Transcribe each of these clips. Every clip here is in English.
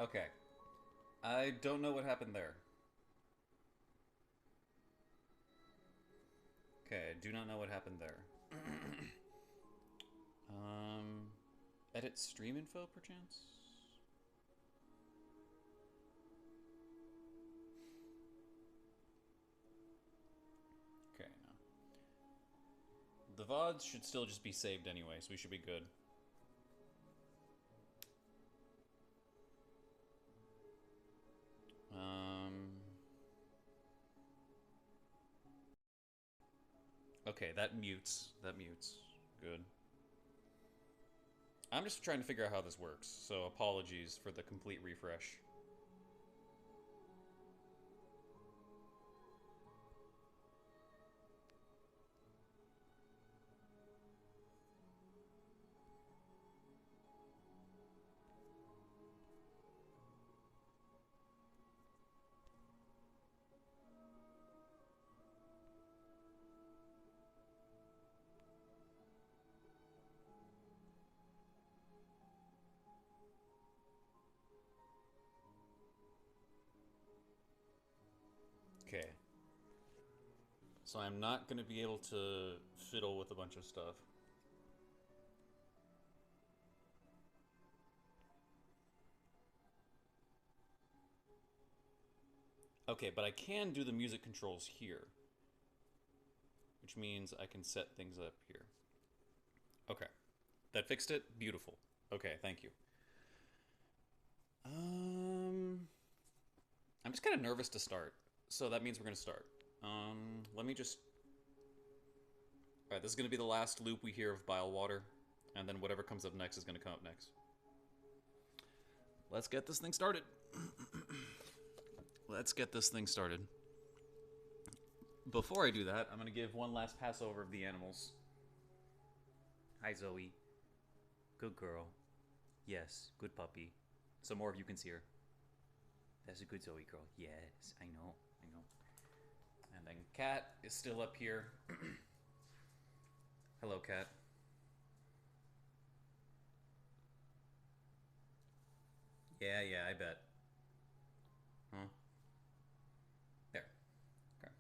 Okay. I don't know what happened there. Okay, I do not know what happened there. um, edit stream info, perchance? Okay, no. The VODs should still just be saved anyway, so we should be good. Um... Okay, that mutes. That mutes. Good. I'm just trying to figure out how this works, so apologies for the complete refresh. Okay. So I'm not going to be able to fiddle with a bunch of stuff. Okay, but I can do the music controls here, which means I can set things up here. Okay. That fixed it? Beautiful. Okay, thank you. Um, I'm just kind of nervous to start, so that means we're going to start. Let me just... Alright, this is going to be the last loop we hear of Bile Water, and then whatever comes up next is going to come up next. Let's get this thing started. Let's get this thing started. Before I do that, I'm going to give one last pass over of the animals. Hi, Zoe. Good girl. Yes, good puppy. So more of you can see her. That's a good Zoe girl. Yes, I know, I know. And then Cat is still up here. Hello, Cat. Yeah, yeah, I bet. Huh? There. Okay.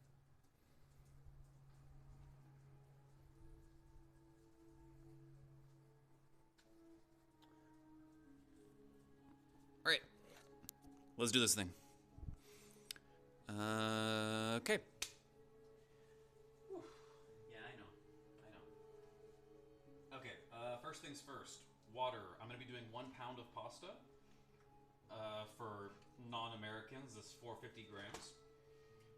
Alright. Let's do this thing. Okay. Yeah, I know. I know. Okay, first things first. Water. I'm going to be doing 1 pound of pasta. For non-Americans, this is 450 grams.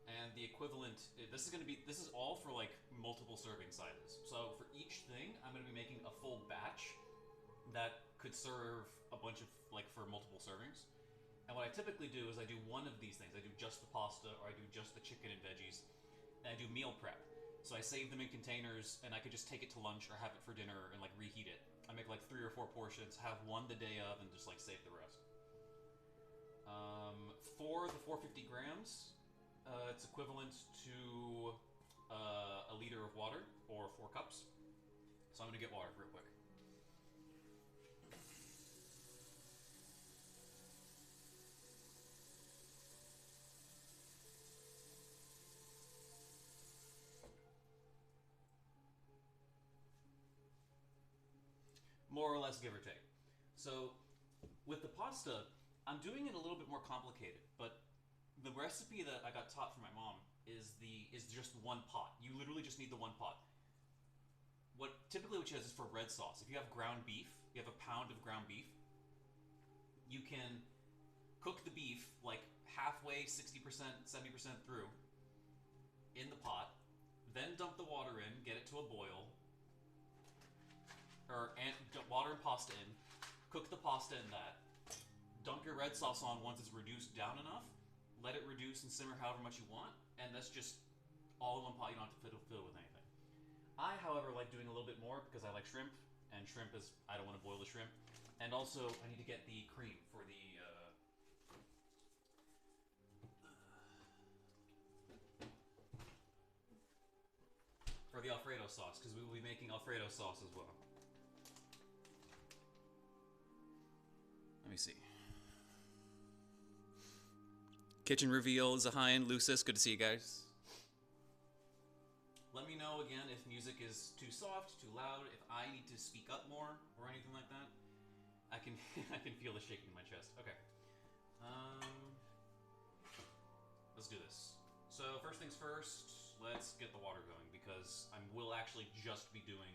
And the equivalent, this is going to be, this is all for like multiple serving sizes. So for each thing, I'm going to be making a full batch that could serve a bunch of, like, for multiple servings. And what I typically do is I do one of these things. I do just the pasta, or I do just the chicken and veggies, and I do meal prep. So I save them in containers, and I could just take it to lunch or have it for dinner and like reheat it. I make like 3 or 4 portions, have one the day of, and just like save the rest. For the 450 grams, it's equivalent to a liter of water, or 4 cups. So I'm gonna get water real quick. More or less, give or take. So with the pasta, I'm doing it a little bit more complicated, but the recipe that I got taught from my mom is just one pot. You literally just need the one pot. What she has is for red sauce. If you have ground beef, you have a pound of ground beef, you can cook the beef like halfway, 60%, 70% through in the pot, then dump the water in, get it to a boil, or and water and pasta in, cook the pasta in that, dump your red sauce on once it's reduced down enough, let it reduce and simmer however much you want, and that's just all in one pot. You don't have to fiddle with anything. I, however, like doing a little bit more because I like shrimp, and shrimp is, I don't want to boil the shrimp, and also I need to get the cream for the Alfredo sauce, because we will be making Alfredo sauce as well. Let me see. Kitchen Reveal, Zahian, Lucis, good to see you guys. Let me know again if music is too soft, too loud, if I need to speak up more or anything like that. I can I can feel the shaking in my chest. Okay. Let's do this. So first things first, let's get the water going because I will actually just be doing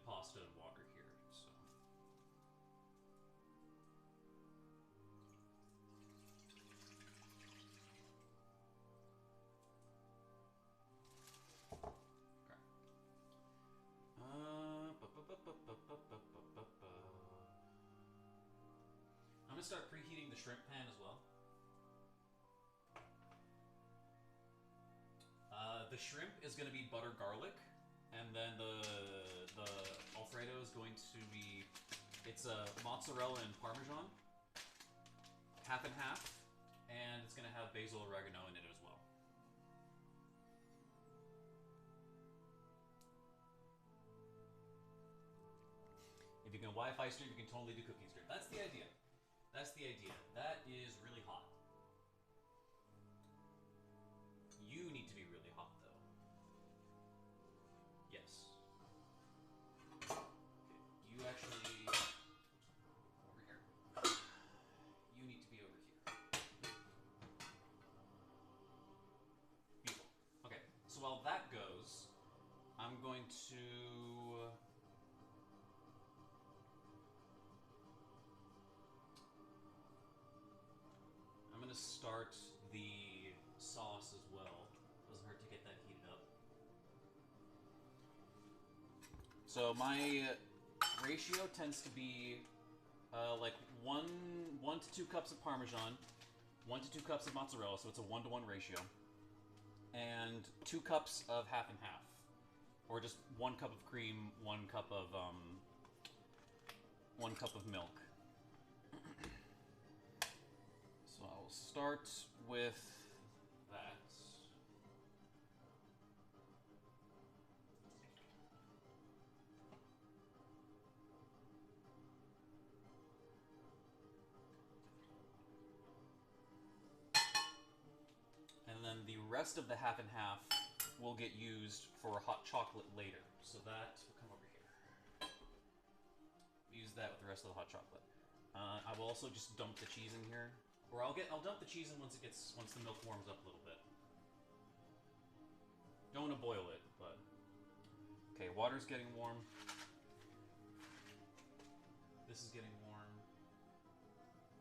pasta and water here. So I'm gonna start preheating the shrimp pan as well. The shrimp is gonna be butter garlic, and then the Alfredo is going to be mozzarella and Parmesan, half and half, and it's gonna have basil oregano in it as well. If you can Wi-Fi stream, you can totally do cooking stream. That's the idea. That's the idea. That is really hot. You need to be really hot, though. Yes. Okay. You actually... over here. You need to be over here. Beautiful. Okay, so while that goes, I'm going to... start the sauce as well. Doesn't hurt to get that heated up. So my ratio tends to be like one to 2 cups of Parmesan, 1 to 2 cups of mozzarella, so it's a 1-to-1 ratio, and 2 cups of half and half, or just 1 cup of cream, 1 cup of milk. Start with that. And then the rest of the half and half will get used for hot chocolate later. So that will come over here. Use that with the rest of the hot chocolate. I will also just dump the cheese in here. Or I'll dump the cheese in once the milk warms up a little bit. Don't want to boil it, but okay, water's getting warm. This is getting warm.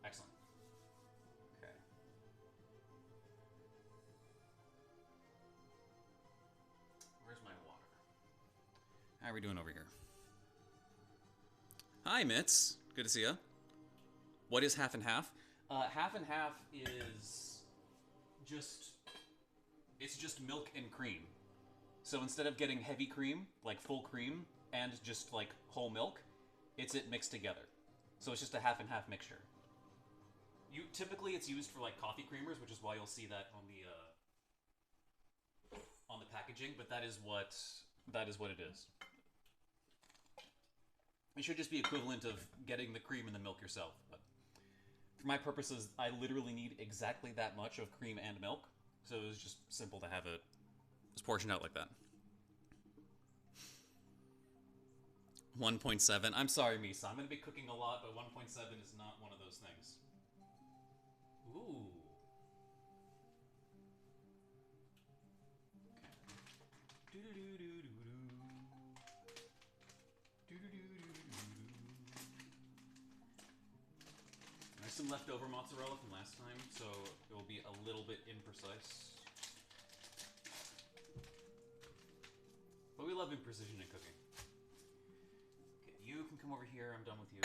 Excellent. Okay. Where's my water? How are we doing over here? Hi, Mitz. Good to see ya. What is half and half? Half and half is just milk and cream. So instead of getting heavy cream, like full cream, and just like whole milk, it's mixed together. So it's just a half and half mixture. Typically it's used for like coffee creamers, which is why you'll see that on the packaging, but that is what it is. It should just be equivalent of getting the cream and the milk yourself, but for my purposes, I literally need exactly that much of cream and milk, so it was just simple to have it just portioned out like that. 1.7. I'm sorry, Misa. I'm going to be cooking a lot, but 1.7 is not one of those things. Ooh. There's some leftover mozzarella from last time, so it will be a little bit imprecise. But we love imprecision in cooking. Okay, you can come over here. I'm done with you.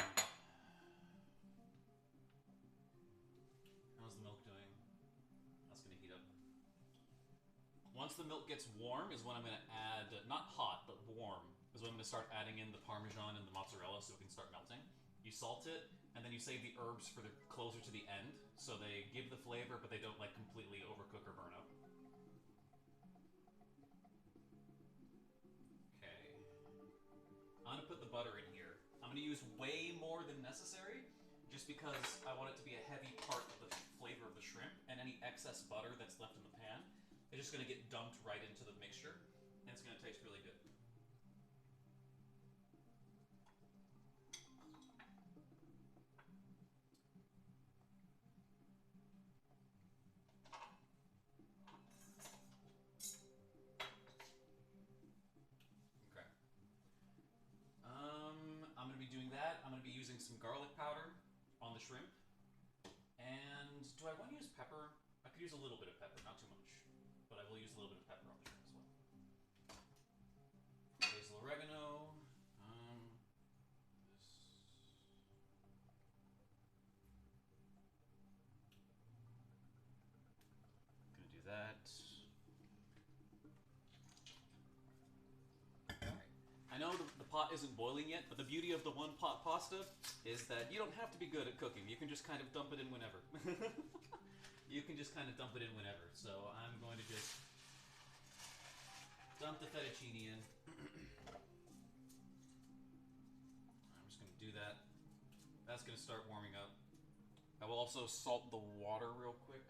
How's the milk doing? That's going to heat up. Once the milk gets warm is when I'm going to add, not hot, but warm, is when I'm going to start adding in the Parmesan and the mozzarella so it can start melting. You salt it, and then you save the herbs for the closer to the end, so they give the flavor, but they don't like completely overcook or burn up. I'm going to put the butter in here. I'm going to use way more than necessary just because I want it to be a heavy part of the flavor of the shrimp, and any excess butter that's left in the pan is just going to get dumped right into the mixture, and it's going to taste really good. Okay. I'm going to be doing that. I'm going to be using some garlic powder on the shrimp. And do I want to use pepper? I could use a little bit of pepper, not too much. But I will use a little bit of pepper on the shrimp as well. Basil oregano. Gonna do that. I know the pot isn't boiling yet, but the beauty of the one pot pasta is that you don't have to be good at cooking. You can just kind of dump it in whenever. You can just kind of dump it in whenever. So I'm going to just dump the fettuccine in. I'm just going to do that. That's going to start warming up. I will also salt the water real quick.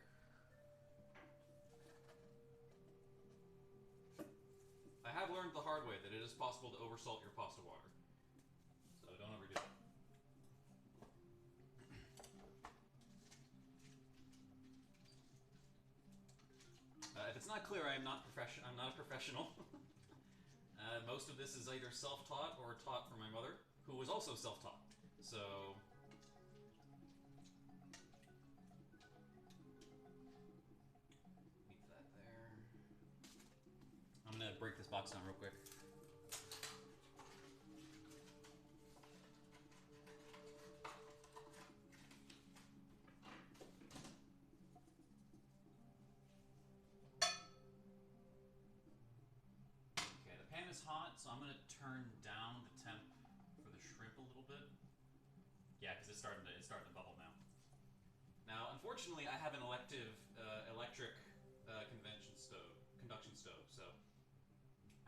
I have learned the hard way that it is possible to oversalt your pasta water. So don't overdo it. If it's not clear, I'm not a professional. Most of this is either self-taught or taught from my mother, who was also self-taught. So leave that there. I'm gonna break this box down real quick. Okay, the pan is hot, so I'm gonna turn down the temp for the shrimp a little bit. Yeah, because it's starting to bubble now. Now, unfortunately, I have an electric conduction stove, so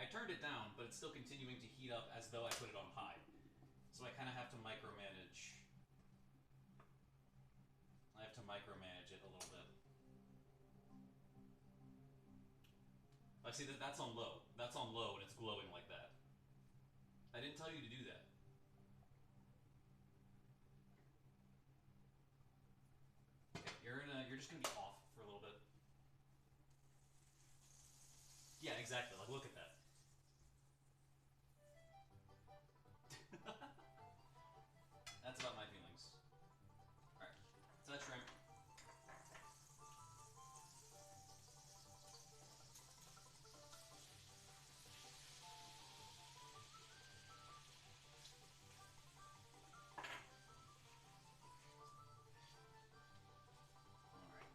I turned it down, but it's still continuing to heat up as though I put it on high. So I kind of have to micromanage. I have to micromanage it a little bit. I see that's on low. That's on low, and it's glowing like that. I didn't tell you to do that. Okay, you're just gonna be off for a little bit. Yeah, exactly. Like, look at that. That's about my feelings. Alright, so that's shrimp. Alright,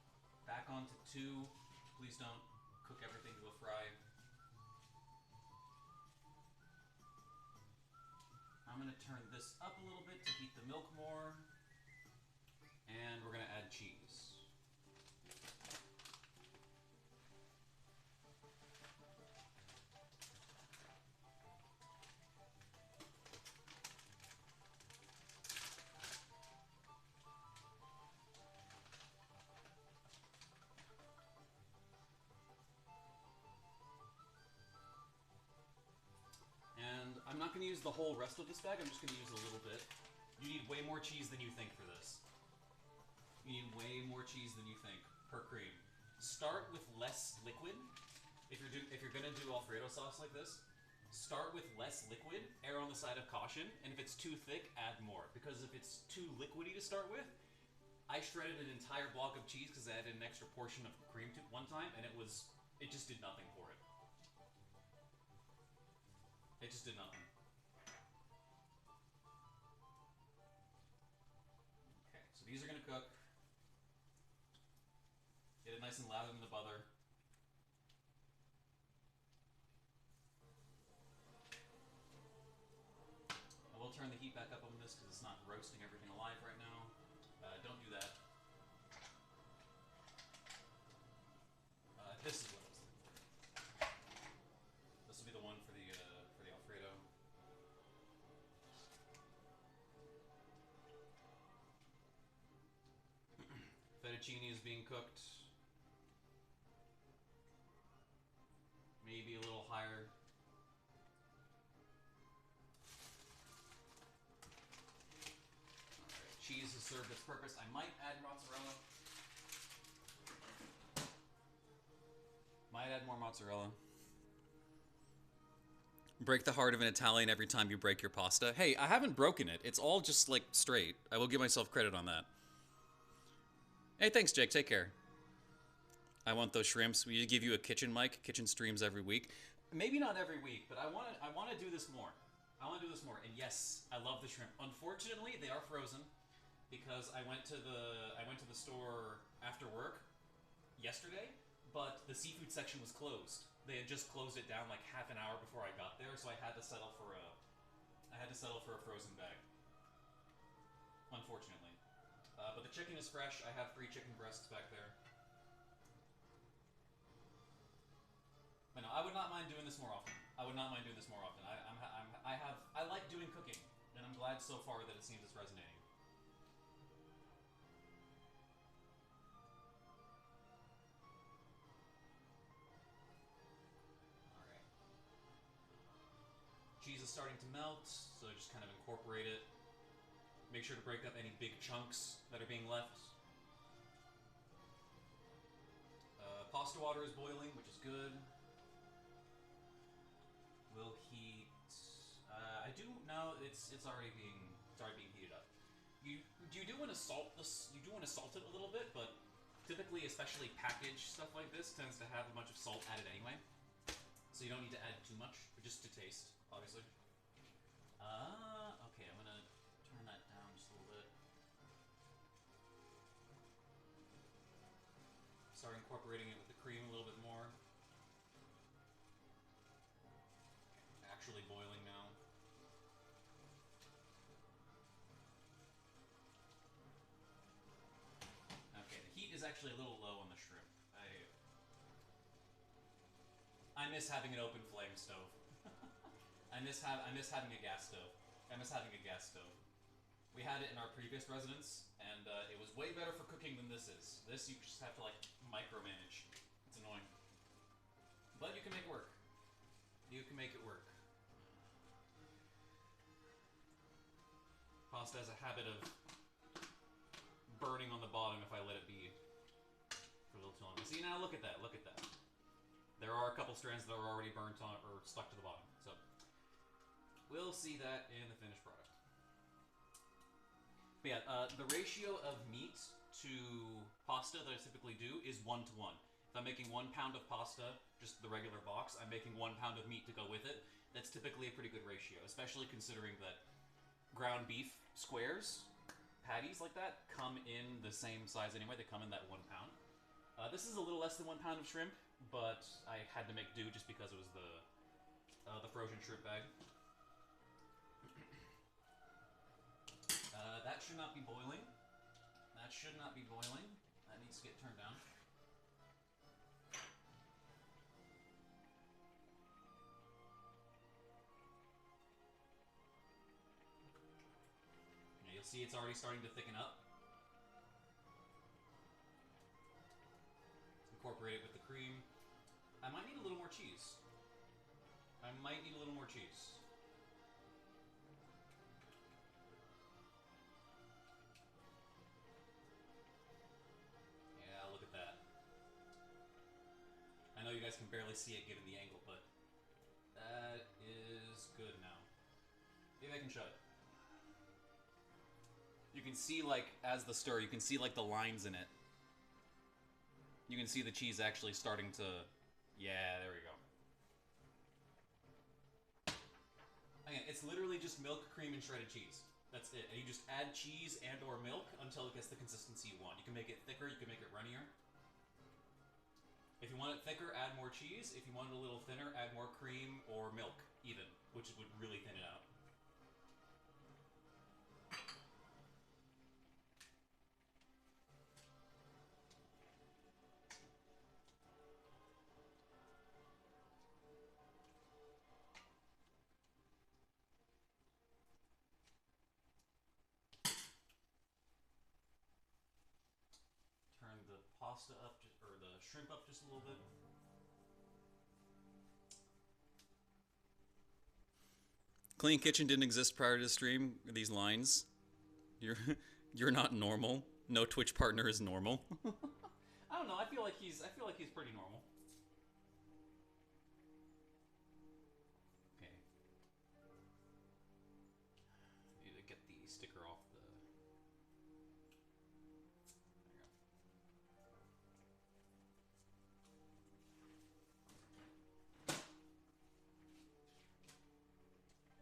back onto 2. Please don't cook everything to a fry. I'm going to turn this up a little bit to heat the milk more. And we're going to add cheese. And I'm not going to use the whole rest of this bag, I'm just going to use a little bit. You need way more cheese than you think for this. You need way more cheese than you think per cream. Start with less liquid. If you're going to do Alfredo sauce like this, start with less liquid, err on the side of caution, and if it's too thick, add more. Because if it's too liquidy to start with, I shredded an entire block of cheese because I added an extra portion of cream to one time, and it just did nothing for it. It just did nothing. Okay, so these are going to cook. Get it nice and lather in the butter. I will turn the heat back up on this because it's not roasting everything alive right now. Don't do that. This is what I was thinking. This will be the one for the Alfredo. Fettuccine is being cooked. Maybe a little higher. Alright, cheese has served its purpose. I might add mozzarella. Might add more mozzarella. Break the heart of an Italian every time you break your pasta. Hey, I haven't broken it. It's all just, like, straight. I will give myself credit on that. Hey, thanks, Jake. Take care. I want those shrimps. We give you a kitchen mic. Kitchen streams every week. Maybe not every week, but I want to do this more. I want to do this more. And yes, I love the shrimp. Unfortunately, they are frozen because I went to the store after work yesterday, but the seafood section was closed. They had just closed it down like half an hour before I got there, so I had to settle for a frozen bag. Unfortunately. But the chicken is fresh. I have 3 chicken breasts back there. But no, I would not mind doing this more often. I like doing cooking, and I'm glad so far that it seems it's resonating. Alright. Cheese is starting to melt, so just kind of incorporate it. Make sure to break up any big chunks that are being left. Pasta water is boiling, which is good. Will heat. I do know it's already being heated up. You do want to salt this. You do want to salt it a little bit, but typically, especially packaged stuff like this, tends to have a bunch of salt added anyway. So you don't need to add too much, but just to taste, obviously. Okay, I'm gonna turn that down just a little bit. Start incorporating it with the cream a little bit more. Actually boiling now. Okay, the heat is actually a little low on the shrimp. I miss having an open flame stove. I miss having a gas stove. We had it in our previous residence, and it was way better for cooking than this is. This you just have to like micromanage. It's annoying, but you can make it work. Pasta has a habit of burning on the bottom if I let it be for a little too long. See, now look at that. There are a couple strands that are already burnt on or stuck to the bottom. So we'll see that in the finished product. But yeah, the ratio of meat to pasta that I typically do is 1 to 1. If I'm making 1 pound of pasta, just the regular box, I'm making 1 pound of meat to go with it. That's typically a pretty good ratio, especially considering that ground beef squares, patties like that, come in the same size anyway. They come in that 1 pound. This is a little less than 1 pound of shrimp, but I had to make do just because it was the frozen shrimp bag. That should not be boiling. That needs to get turned down. Yeah, you'll see it's already starting to thicken up. Incorporate it with the cream. I might need a little more cheese. Yeah, look at that. I know you guys can barely see it given the angle, but that is good now. Maybe I can show it. You can see, like, as the stir, you can see, like, the lines in it. You can see the cheese actually starting to... Yeah, there we go. Again, it's literally just milk, cream, and shredded cheese. That's it. And you just add cheese and or milk until it gets the consistency you want. You can make it thicker, you can make it runnier. If you want it thicker, add more cheese. If you want it a little thinner, add more cream or milk, even, which would really thin it out. Turn pasta up, or the shrimp up just a little bit. Clean kitchen didn't exist prior to the stream. These lines, you're you're not normal. No Twitch partner is normal. I don't know. I feel like he's pretty normal. Okay. Need to get the sticker off the.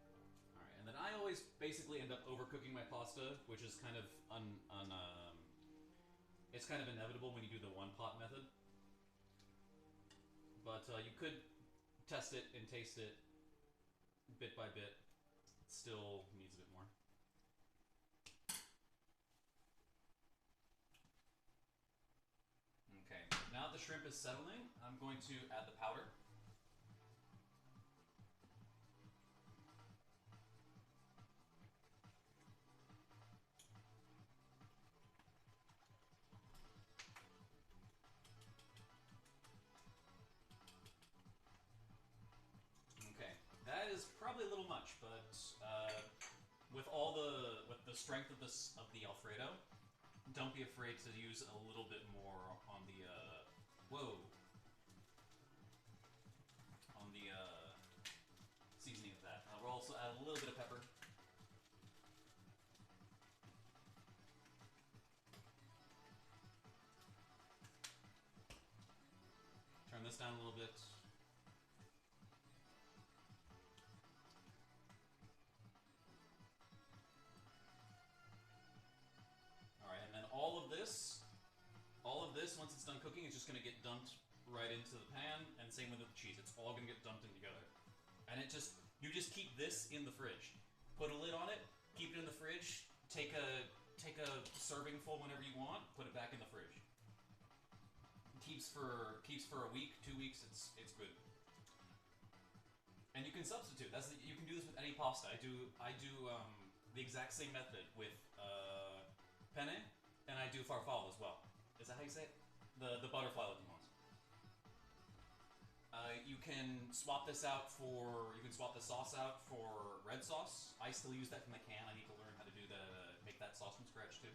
There you go. All right, and then I always basically end up overcooking my pasta, which is kind of it's kind of inevitable when you do the one pot method. But you could test it and taste it bit by bit. It still needs a bit more. Okay, now that the shrimp is settling, I'm going to add the powder. That is probably a little much, but with the strength of the Alfredo, don't be afraid to use a little bit more on the seasoning of that. We'll also add a little bit of pepper. Turn this down a little bit. All of this, once it's done cooking, is just going to get dumped right into the pan, and same with the cheese. It's all going to get dumped in together. And you just keep this in the fridge. Put a lid on it, keep it in the fridge, take a serving full whenever you want, put it back in the fridge. Keeps for a week, 2 weeks, it's good. And you can substitute. You can do this with any pasta. I do the exact same method with penne, and I do farfalle as well. Is that how you say it? The butterfly looking ones. You can swap the sauce out for red sauce. I still use that from the can. I need to learn how to make that sauce from scratch too.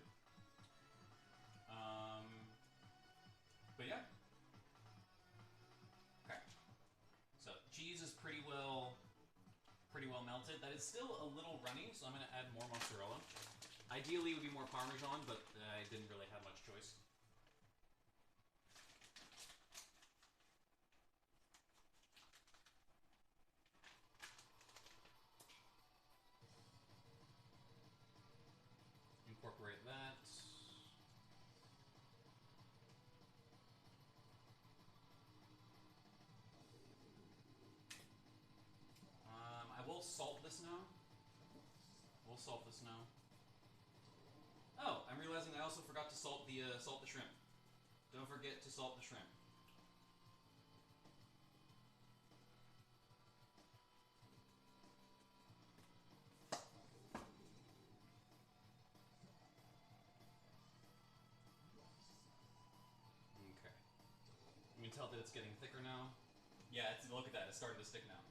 But yeah. Okay. So cheese is pretty well melted. That is still a little runny, so I'm going to add more mozzarella. Ideally, it would be more Parmesan, but I didn't really have much choice. Incorporate that. I will salt this now. Oh, I'm realizing I also forgot to salt the shrimp. Don't forget to salt the shrimp. Okay. You can tell that it's getting thicker now. Yeah, look at that. It's starting to stick now,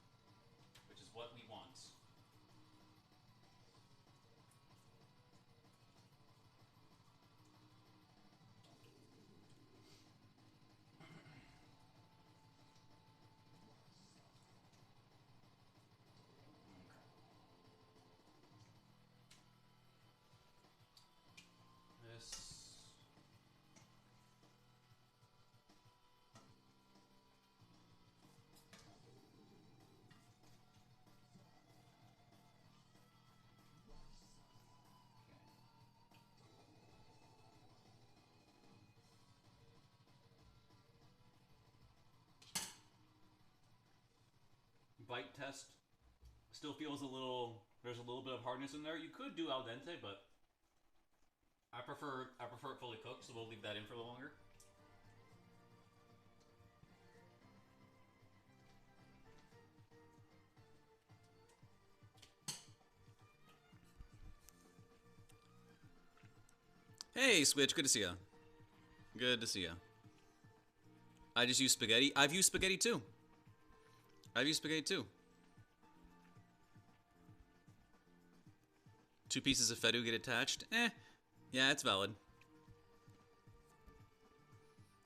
which is what we want. Bite test still feels there's a little bit of hardness in there. You could do al dente, but I prefer it fully cooked, so we'll leave that in for a little longer. Hey, Switch, good to see ya. Good to see ya. I just use spaghetti. I've used spaghetti too. I've used spaghetti too. 2 pieces of feta get attached. Yeah, it's valid.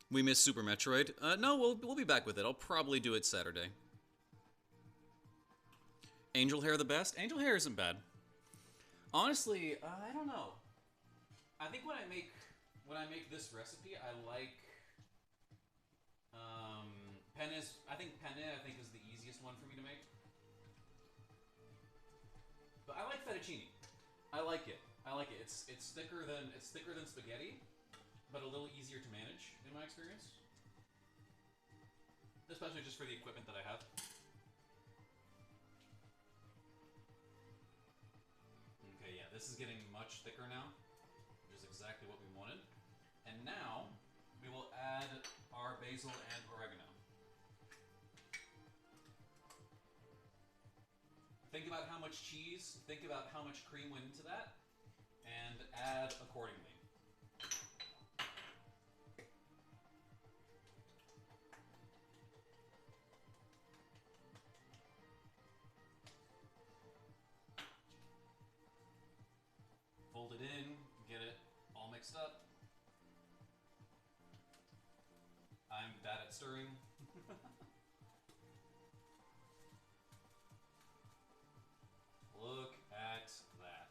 We missed Super Metroid. No, we'll be back with it. I'll probably do it Saturday. Angel hair the best? Angel hair isn't bad. Honestly, I don't know. I think when I make this recipe, I like penne. I think is the easiest one for me to make. But I like fettuccine. I like it. It's thicker than spaghetti, but a little easier to manage in my experience. Especially just for the equipment that I have. Okay, yeah, this is getting much thicker now, which is exactly what we wanted. And now we will add our basil and oregano. Think about how much cheese, think about how much cream went into that, and add accordingly. Fold it in, get it all mixed up. I'm bad at stirring. Look at that.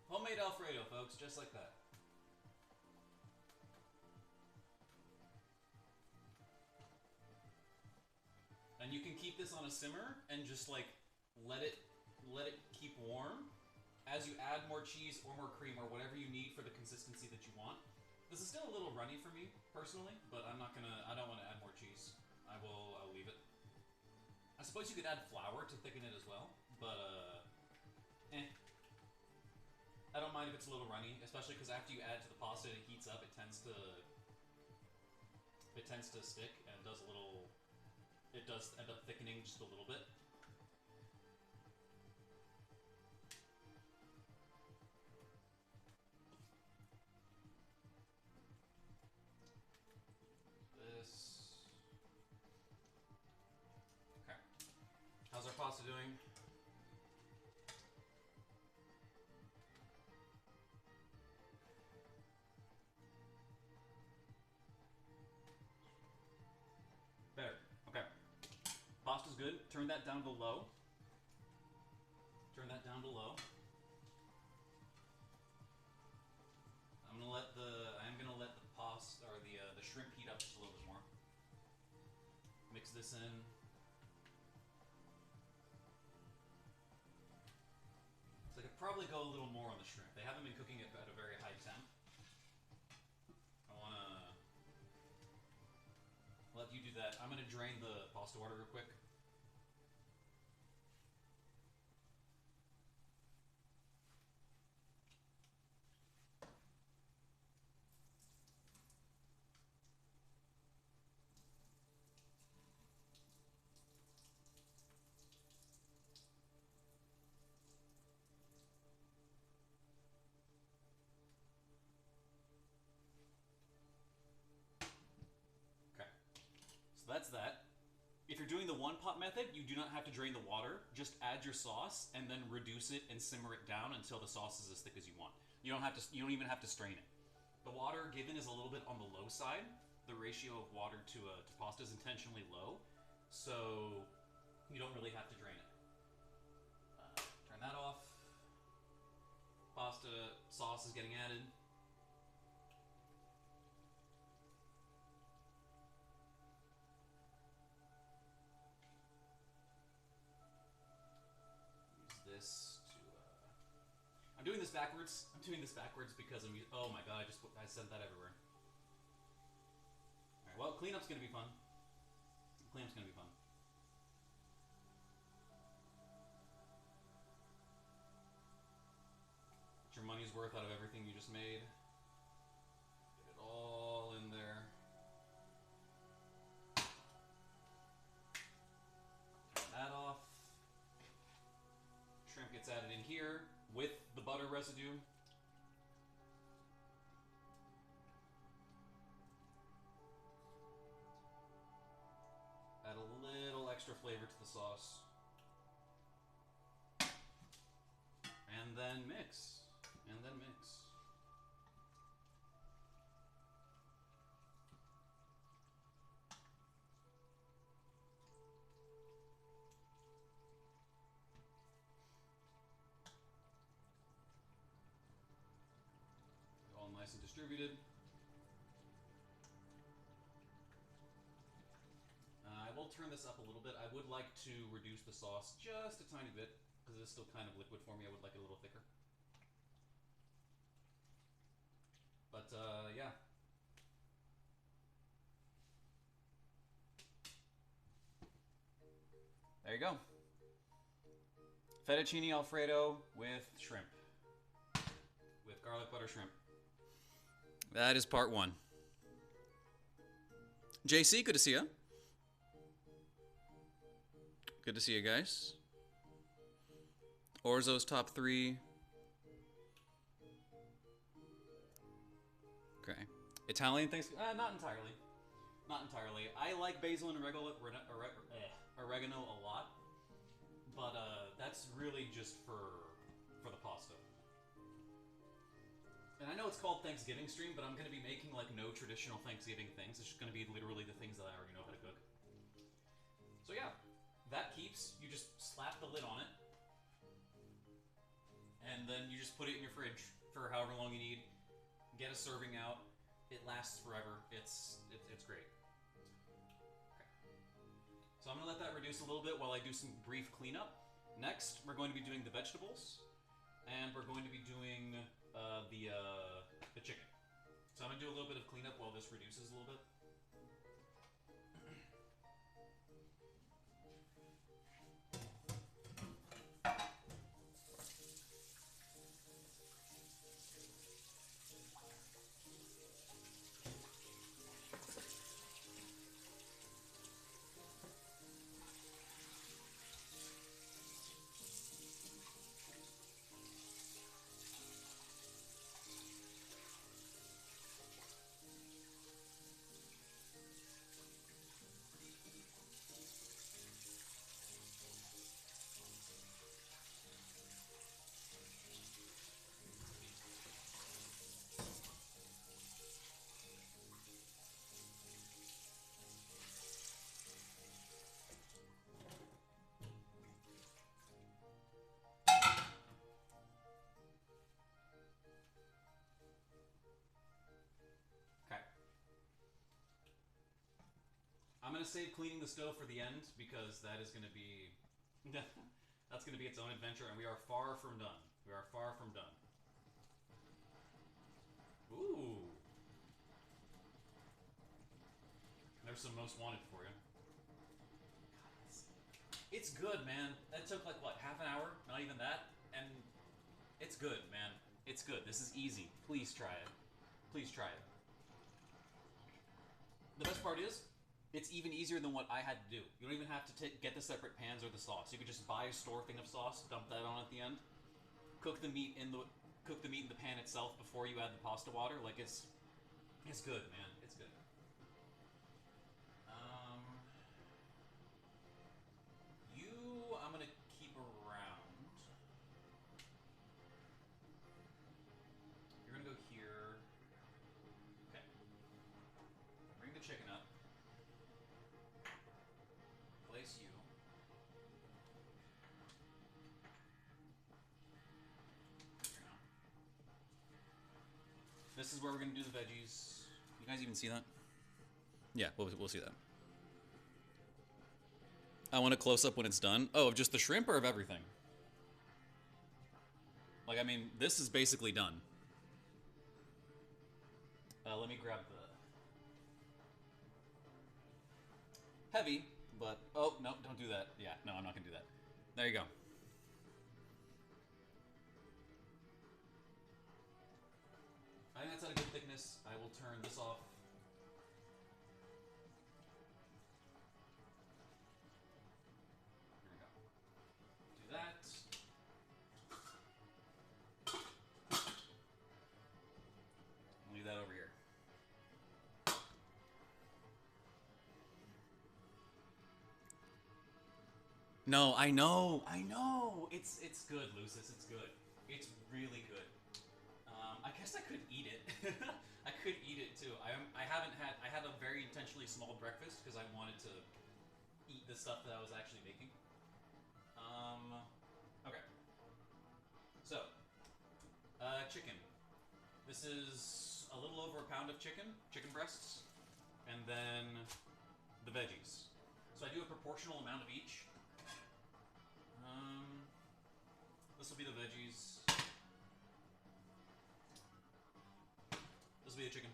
Homemade Alfredo, folks, just like that. And you can keep this on a simmer and just like let it keep warm as you add more cheese or more cream or whatever you need for the consistency that you want. This is still a little runny for me personally, but I don't want to add more cheese. I'll leave it. I suppose you could add flour to thicken it as well, but I don't mind if it's a little runny, especially because after you add it to the pasta and it heats up, it tends to stick, and it does end up thickening just a little bit. How's our pasta doing? Better. Okay. Pasta's good. Turn that down to low. Turn that down to low. I am gonna let the pasta or the shrimp heat up just a little bit more. Mix this in. So I could probably go a little more on the shrimp. They haven't been cooking it at a very high temp. I wanna let you do that. I'm gonna drain the pasta water real quick. That's that. If you're doing the one pot method, you do not have to drain the water. Just add your sauce and then reduce it and simmer it down until the sauce is as thick as you want. You don't even have to strain it. The water given is a little bit on the low side. The ratio of water to pasta is intentionally low, so you don't really have to drain it. Turn that off. Pasta sauce is getting added. I'm doing this backwards. Because oh my god, I sent that everywhere. Alright, well, cleanup's gonna be fun. Get your money's worth out of everything you just made. Get it all in there. Turn that off. Shrimp gets added in here with the butter residue. flavor to the sauce. And then mix. And then mix. All nice and distributed. I will turn this up a little bit. I would like to reduce the sauce just a tiny bit because it's still kind of liquid for me. I would like it a little thicker. But yeah. There you go. Fettuccine Alfredo with shrimp. With garlic butter shrimp. That is part 1. JC, good to see you. Good to see you guys. Orzo's top 3. Okay. Italian things? Not entirely. Not entirely. I like basil and oregano a lot, but that's really just for the pasta. And I know it's called Thanksgiving stream, but I'm going to be making like no traditional Thanksgiving things. It's just going to be literally the things that I already know how to cook. So yeah, that keeps. You just slap the lid on it, and then you just put it in your fridge for however long you need. Get a serving out. It lasts forever. It's great. Okay. So I'm going to let that reduce a little bit while I do some brief cleanup. Next, we're going to be doing the vegetables, and we're going to be doing the chicken. So I'm going to do a little bit of cleanup while this reduces a little bit. I'm going to save cleaning the stove for the end because that is going to be that's going to be its own adventure, and we are far from done. We are far from done. Ooh. There's some most wanted for you. It's good, man. That took like what, half an hour? Not even that, and it's good, man. It's good. This is easy. Please try it. Please try it. The best part is, it's even easier than what I had to do. You don't even have to get the separate pans or the sauce. You could just buy a store thing of sauce, dump that on at the end, cook the meat in the pan itself before you add the pasta water. Like it's good, man. It's good. I'm gonna keep around. You're gonna go here. Okay. Bring the chicken up. Place you. This is where we're gonna do the veggies. You guys even see that? Yeah, we'll see that. I want a close-up when it's done. Oh, of just the shrimp or of everything? Like, I mean, this is basically done. Let me grab the... Heavy, but... Oh, no, don't do that. Yeah, no, I'm not gonna do that. There you go. I think that's at a good thickness. I will turn this off. Here we go. Do that. Leave that over here. No, I know. It's good, Lucis. It's good. It's really good. I guess I could eat it. I could eat it too. I haven't had. I had a very intentionally small breakfast because I wanted to eat the stuff that I was actually making. Okay. So, chicken. This is a little over a pound of chicken breasts, and then the veggies. So I do a proportional amount of each. This will be the veggies. This will be the chicken.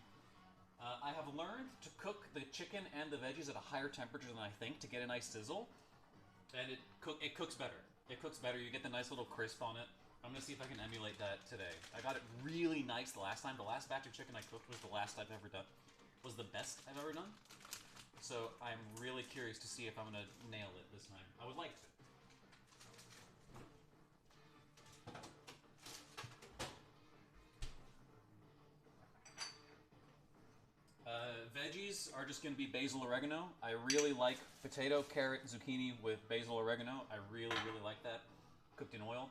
I have learned to cook the chicken and the veggies at a higher temperature than I think to get a nice sizzle, and it cooks better. It cooks better. You get the nice little crisp on it. I'm gonna see if I can emulate that today. I got it really nice the last time. The last batch of chicken I cooked was the last I've ever done. Was the best I've ever done. So I'm really curious to see if I'm gonna nail it this time. I would like to. Veggies are just going to be basil oregano. I really like potato, carrot, zucchini with basil oregano. I really, really like that. Cooked in oil.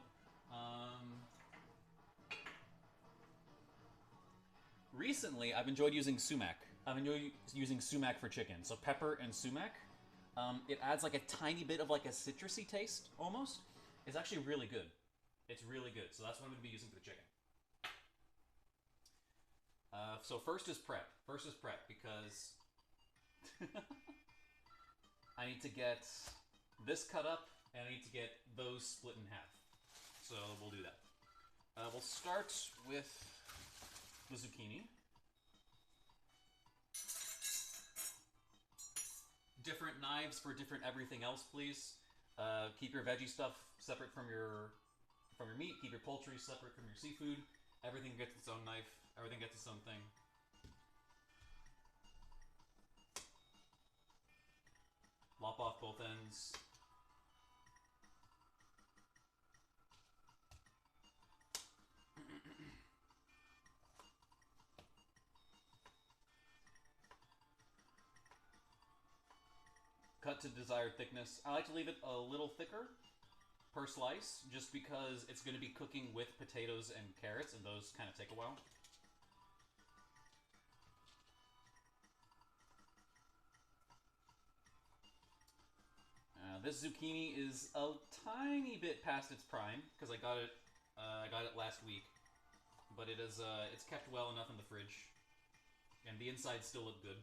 Recently, I've enjoyed using sumac. I've enjoyed using sumac for chicken. So pepper and sumac. It adds like a tiny bit of like a citrusy taste, almost. It's actually really good. It's really good. So that's what I'm going to be using for the chicken. So first is prep. First is prep because I need to get this cut up and I need to get those split in half. So we'll do that. We'll start with the zucchini. Different knives for different everything else, please. Keep your veggie stuff separate from your meat. Keep your poultry separate from your seafood. Everything gets its own knife. Everything gets its own thing. Lop off both ends. Cut to desired thickness. I like to leave it a little thicker per slice, just because it's going to be cooking with potatoes and carrots, and those kind of take a while. This zucchini is a tiny bit past its prime because I got it last week, but it is it's kept well enough in the fridge, and the insides still look good.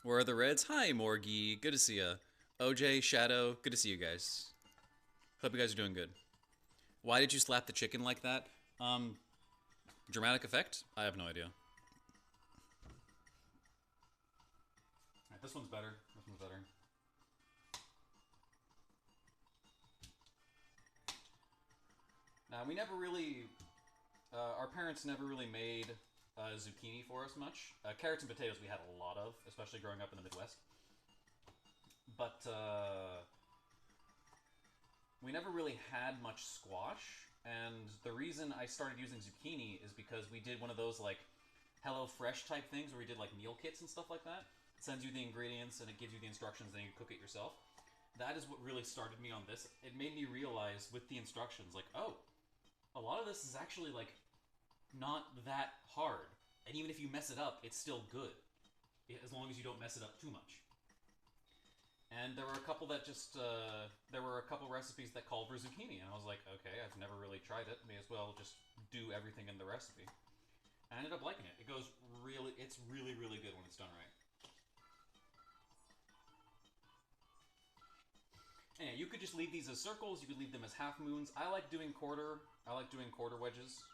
Where are the Reds? Hi, Morgie. Good to see ya. OJ, Shadow, good to see you guys. Hope you guys are doing good. Why did you slap the chicken like that? Dramatic effect? I have no idea. Alright, this one's better. This one's better. Now, we never really... our parents never really made zucchini for us much. Carrots and potatoes we had a lot of, especially growing up in the Midwest. But we never really had much squash, and the reason I started using zucchini is because we did one of those like HelloFresh type things where we did like meal kits and stuff like that. It sends you the ingredients and it gives you the instructions, and you cook it yourself. That is what really started me on this. It made me realize with the instructions, like, oh, a lot of this is actually like not that hard, and even if you mess it up, it's still good, as long as you don't mess it up too much. And there were a couple that just, there were a couple recipes that called for zucchini, and I was like, okay, I've never really tried it, may as well just do everything in the recipe. And I ended up liking it. It goes really, it's really, really good when it's done right. And yeah, you could just leave these as circles. You could leave them as half moons. I like doing quarter. I like doing quarter wedges.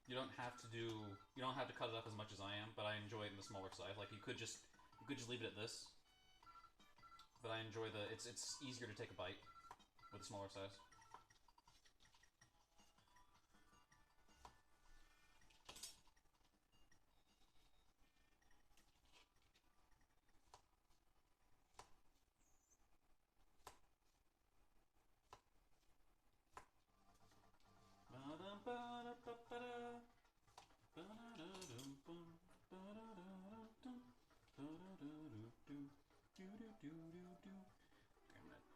You don't have to do. You don't have to cut it up as much as I am, but I enjoy it in the smaller size. Like you could just leave it at this. But I enjoy the. It's easier to take a bite with a smaller size.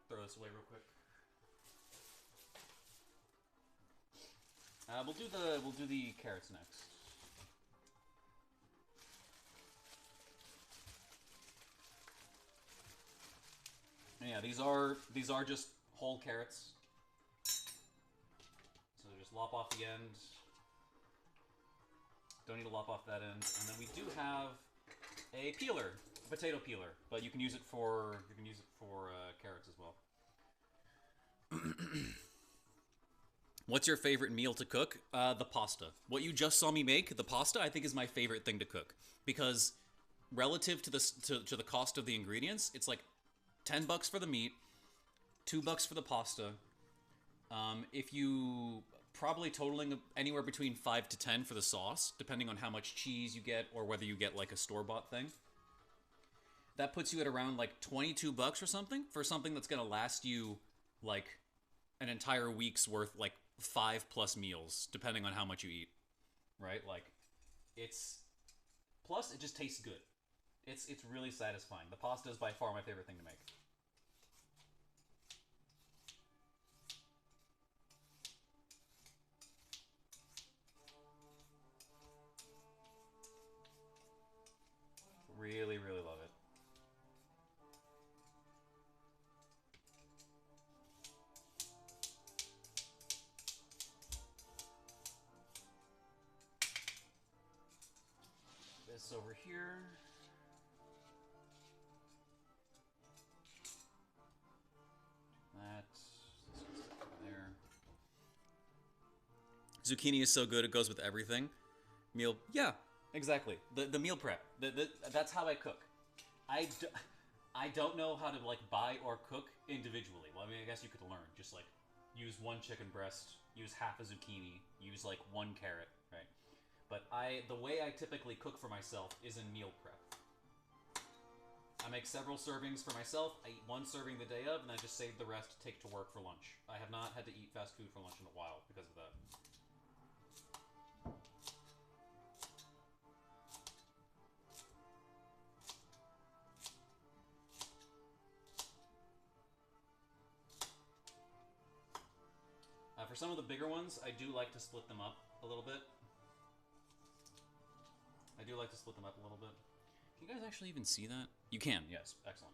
Throw this away real quick. We'll do the carrots next. And yeah, these are just whole carrots. So just lop off the end. Don't need to lop off that end. And then we do have a peeler, a potato peeler, but you can use it for carrots as well. What's your favorite meal to cook? The pasta. What you just saw me make, the pasta, I think is my favorite thing to cook because relative to the cost of the ingredients, it's like $10 for the meat, $2 for the pasta. If you probably totaling anywhere between 5 to 10 for the sauce, depending on how much cheese you get or whether you get like a store-bought thing. That puts you at around like $22 or something for something that's gonna last you like an entire week's worth, like 5+ meals, depending on how much you eat. Right? Like, it's plus it just tastes good. It's really satisfying. The pasta is by far my favorite thing to make. Really, really love it. This over here. That. There. Zucchini is so good, it goes with everything. Meal, yeah, exactly. The meal prep. That's how I cook. I don't know how to like buy or cook individually. Well, I mean, I guess you could learn. Just like use one chicken breast, use half a zucchini, use like one carrot, right? But the way I typically cook for myself is in meal prep. I make several servings for myself. I eat one serving the day of, and I just save the rest to take to work for lunch. I have not had to eat fast food for lunch in a while because of that. For some of the bigger ones, I do like to split them up a little bit. Can you guys actually even see that? You can, yes. Excellent.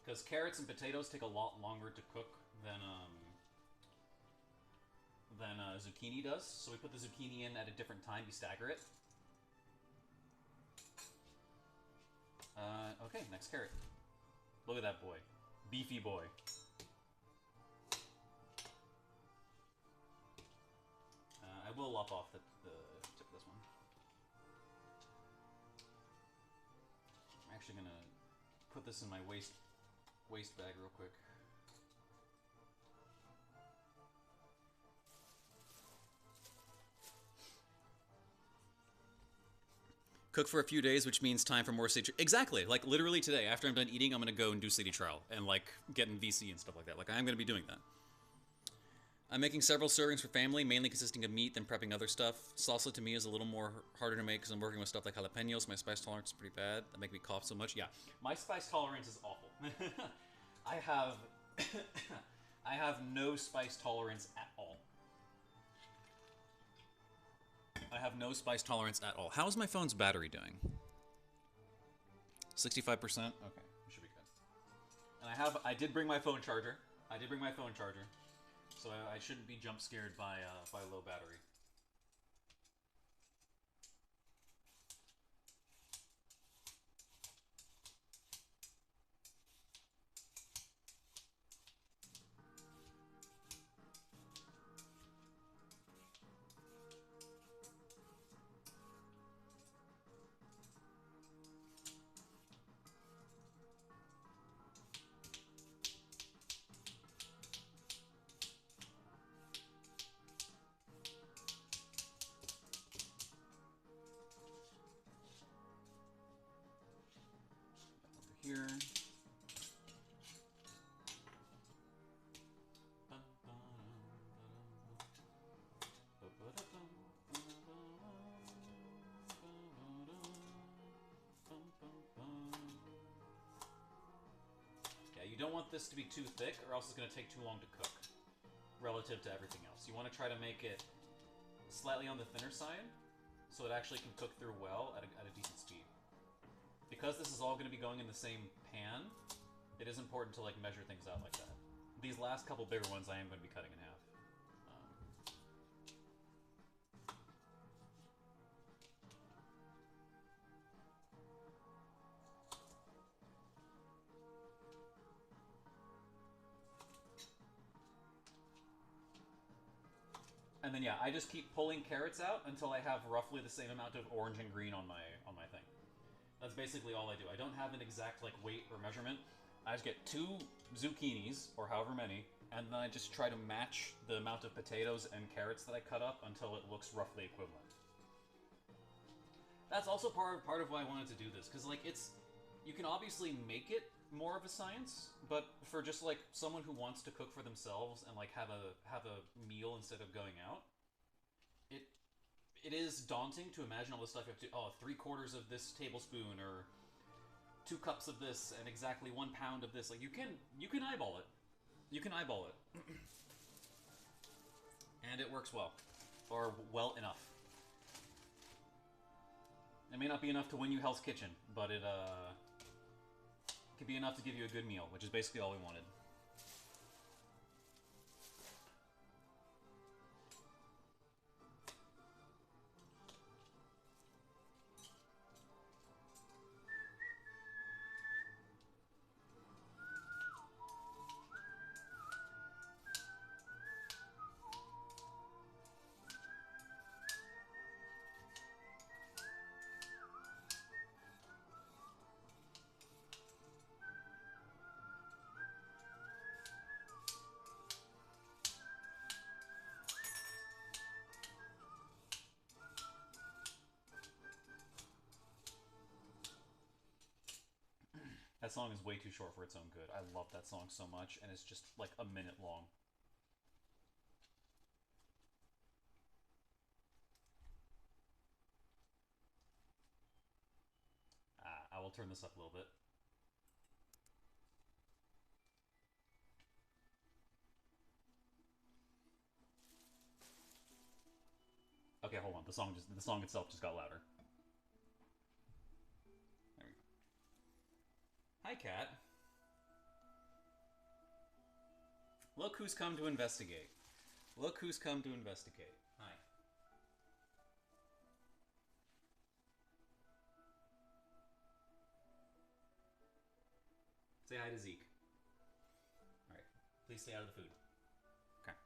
Because carrots and potatoes take a lot longer to cook than zucchini does. So we put the zucchini in at a different time. You stagger it. Okay, next carrot. Look at that boy. Beefy boy. I will lop off the tip of this one. I'm actually gonna put this in my waste bag real quick. Cook for a few days, which means time for more city. Exactly. Like literally today, after I'm done eating, I'm gonna go and do city trial and like get in VC and stuff like that. Like I'm gonna be doing that. I'm making several servings for family, mainly consisting of meat, then prepping other stuff. Salsa to me is a little more harder to make because I'm working with stuff like jalapenos. My spice tolerance is pretty bad. That make me cough so much. Yeah, my spice tolerance is awful. I have I have no spice tolerance at all. I have no spice tolerance at all. How is my phone's battery doing? 65%? Okay, should be good. And I did bring my phone charger. So I shouldn't be jump scared by low battery. want this to be too thick, or else it's going to take too long to cook relative to everything else. You want to try to make it slightly on the thinner side, so it actually can cook through well at a decent speed. Because this is all going to be going in the same pan, it is important to like measure things out like that. These last couple bigger ones I am going to be cutting in half. And then yeah, I just keep pulling carrots out until I have roughly the same amount of orange and green on my thing. That's basically all I do. I don't have an exact like weight or measurement. I just get 2 zucchinis, or however many, and then I just try to match the amount of potatoes and carrots that I cut up until it looks roughly equivalent. That's also part of why I wanted to do this, because like you can obviously make it more of a science, but for just like someone who wants to cook for themselves and like have a meal instead of going out, it is daunting to imagine all the stuff you have to. Oh, 3/4 of this tablespoon, or 2 cups of this, and exactly 1 pound of this. Like you can eyeball it. You can eyeball it, and it works well, or well enough. It may not be enough to win you Hell's Kitchen, but it could be enough to give you a good meal, which is basically all we wanted. That song is way too short for its own good. I love that song so much, and it's just like a minute long. I will turn this up a little bit. Okay, hold on. The song itself just got louder. There we go. Hi, cat. Look who's come to investigate. Look who's come to investigate. Hi. Say hi to Zeke. Alright. Please stay out of the food. Okay.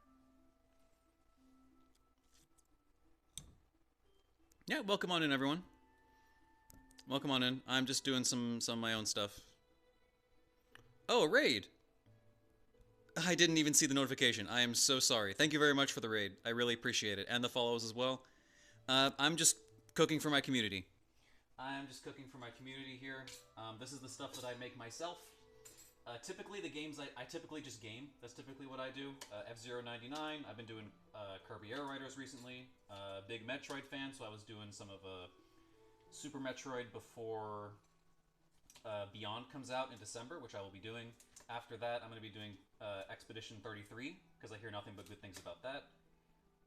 Yeah, welcome on in, everyone. Welcome on in. I'm just doing some of my own stuff. Oh, a raid! I didn't even see the notification. I am so sorry. Thank you very much for the raid. I really appreciate it. And the follows as well. I'm just cooking for my community. I'm just cooking for my community here. This is the stuff that I make myself. Typically, the games I typically just game. That's typically what I do. F-Zero 99. I've been doing Kirby Air Riders recently. Big Metroid fan, so I was doing some of Super Metroid before Beyond comes out in December, which I will be doing. After that, I'm going to be doing Expedition 33, because I hear nothing but good things about that.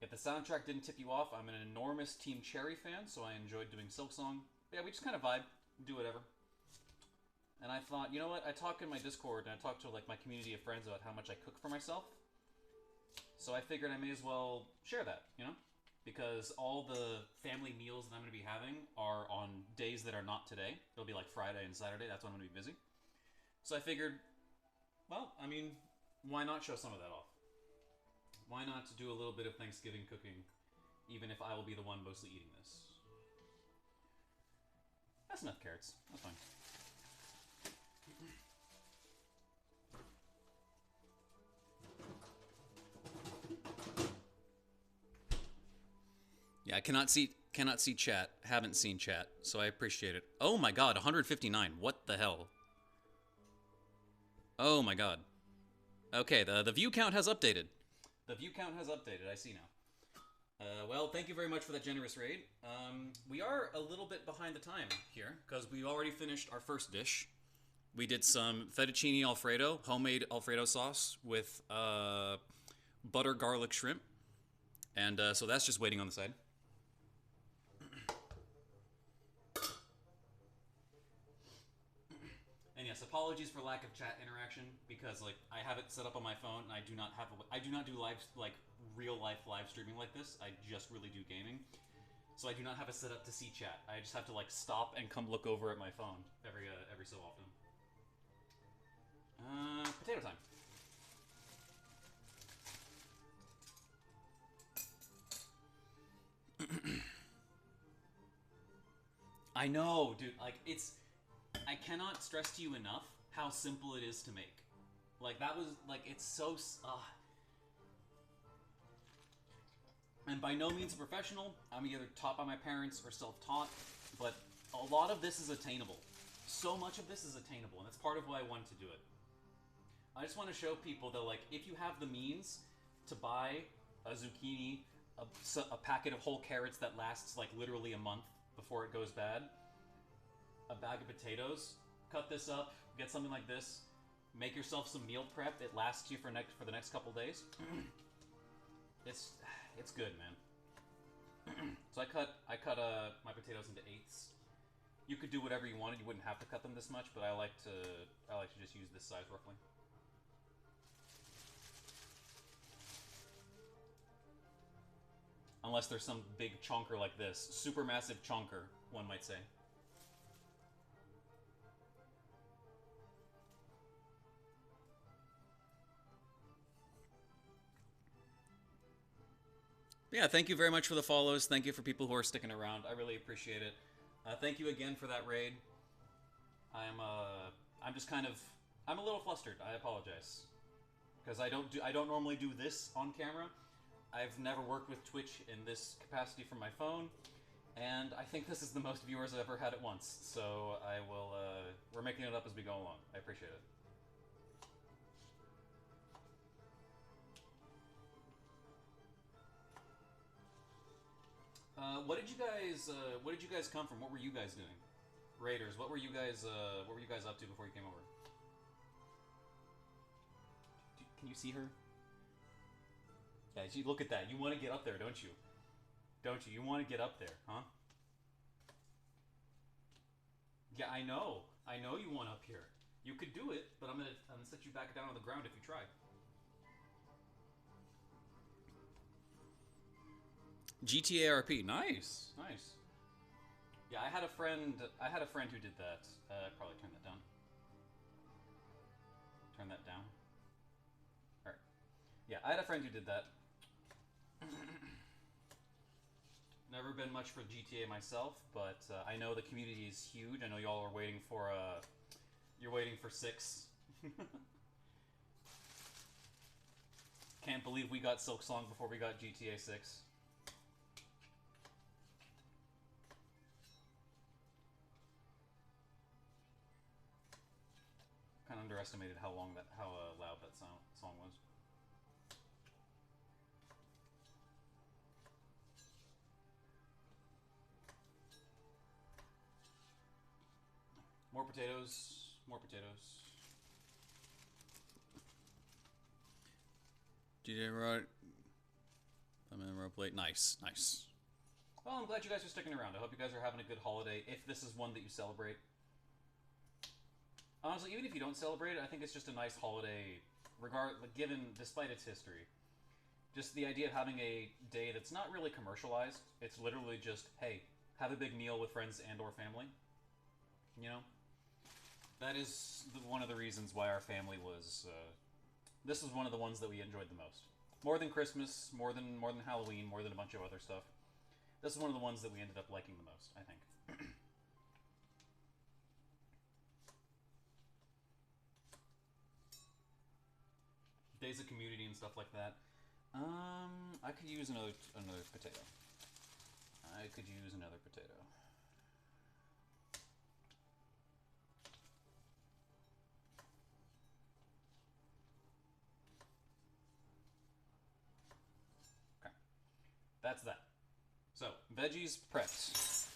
If the soundtrack didn't tip you off, I'm an enormous Team Cherry fan, so I enjoyed doing Silksong. But yeah, we just kind of vibe, do whatever. And I thought, you know what, I talk in my Discord, and I talk to like my community of friends about how much I cook for myself. So I figured I may as well share that, you know? Because all the family meals that I'm going to be having are on days that are not today. It'll be like Friday and Saturday, that's when I'm going to be busy. So I figured, well, I mean, why not show some of that off? Why not do a little bit of Thanksgiving cooking, even if I will be the one mostly eating this? That's enough carrots. That's fine. Yeah, I cannot see chat. Haven't seen chat, so I appreciate it. Oh my god, 159. What the hell? Oh my god. Okay, the view count has updated. The view count has updated, I see now. Well, thank you very much for that generous raid. We are a little bit behind the time here, because we already finished our first dish. We did some fettuccine alfredo, homemade alfredo sauce with butter garlic shrimp, and so that's just waiting on the side. And yes, apologies for lack of chat interaction because like I have it set up on my phone and I do not do live like real life live streaming like this. I just really do gaming. So I do not have it set up to see chat. I just have to like stop and come look over at my phone every so often. Potato time. I know, dude. Like it's I cannot stress to you enough how simple it is to make. Like that was like it's so. And by no means a professional. I'm either taught by my parents or self-taught, but a lot of this is attainable. So much of this is attainable, and that's part of why I wanted to do it. I just want to show people that like if you have the means to buy a zucchini, a packet of whole carrots that lasts like literally a month before it goes bad, a bag of potatoes, cut this up, get something like this, make yourself some meal prep. It lasts you for the next couple days. It's good, man. So I cut my potatoes into eighths. You could do whatever you wanted. You wouldn't have to cut them this much, but I like to just use this size roughly. Unless there's some big chonker like this, super massive chonker, one might say. Yeah, thank you very much for the follows. Thank you for people who are sticking around. I really appreciate it. Thank you again for that raid. I'm just kind of, I'm a little flustered. I apologize because I don't normally do this on camera. I've never worked with Twitch in this capacity from my phone, and I think this is the most viewers I've ever had at once. So I will. We're making it up as we go along. I appreciate it. What did you guys come from? What were you guys doing? Raiders, what were you guys up to before you came over? Can you see her? Yeah, look at that. You want to get up there, don't you? Don't you? You want to get up there, huh? Yeah, I know. I know you want up here. You could do it, but I'm gonna set you back down on the ground if you try. GTA RP, nice, nice. Yeah, I had a friend who did that. Probably turn that down. Turn that down. All right. Yeah, I had a friend who did that. Never been much for GTA myself, but I know the community is huge. I know y'all are waiting for you're waiting for 6. Can't believe we got Silk Song before we got GTA 6. Kind of underestimated how loud that song was. More potatoes. More potatoes. GTA right. I'm in rope late. Nice, nice. Well, I'm glad you guys are sticking around. I hope you guys are having a good holiday. If this is one that you celebrate. Honestly, even if you don't celebrate it, I think it's just a nice holiday, despite its history. Just the idea of having a day that's not really commercialized. It's literally just, hey, have a big meal with friends and or family. You know? That is one of the reasons why our family was... this is one of the ones that we enjoyed the most. More than Christmas, more than Halloween, more than a bunch of other stuff. This is one of the ones that we ended up liking the most, I think. Days of community and stuff like that. I could use another potato. I could use another potato. Okay. That's that. So, veggies prepped.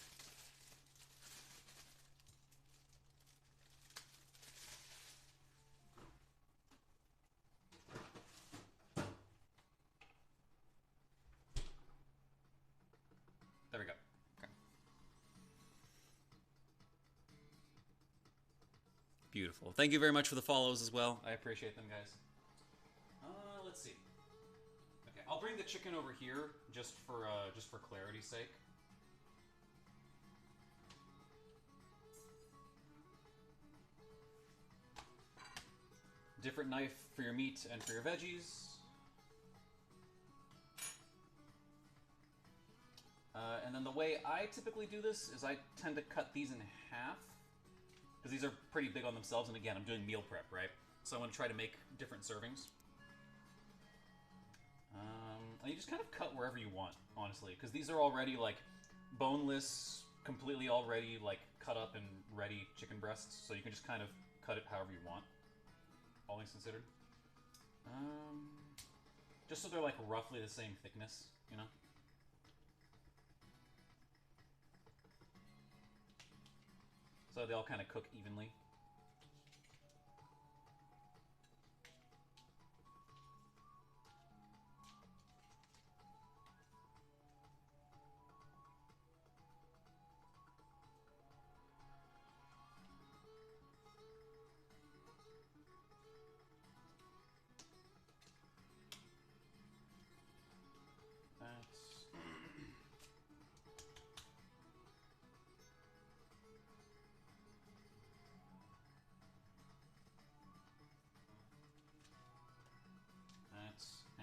Beautiful. Thank you very much for the follows as well. I appreciate them, guys. Let's see. Okay, I'll bring the chicken over here just for clarity's sake. Different knife for your meat and for your veggies. And then the way I typically do this is I tend to cut these in half, because these are pretty big on themselves, and again, I'm doing meal prep, right? So I want to try to make different servings. And you just kind of cut wherever you want, honestly, because these are already, like, boneless, completely already, like, cut up and ready chicken breasts, so you can just kind of cut it however you want, all things considered. Just so they're, like, roughly the same thickness, you know? So they all kind of cook evenly.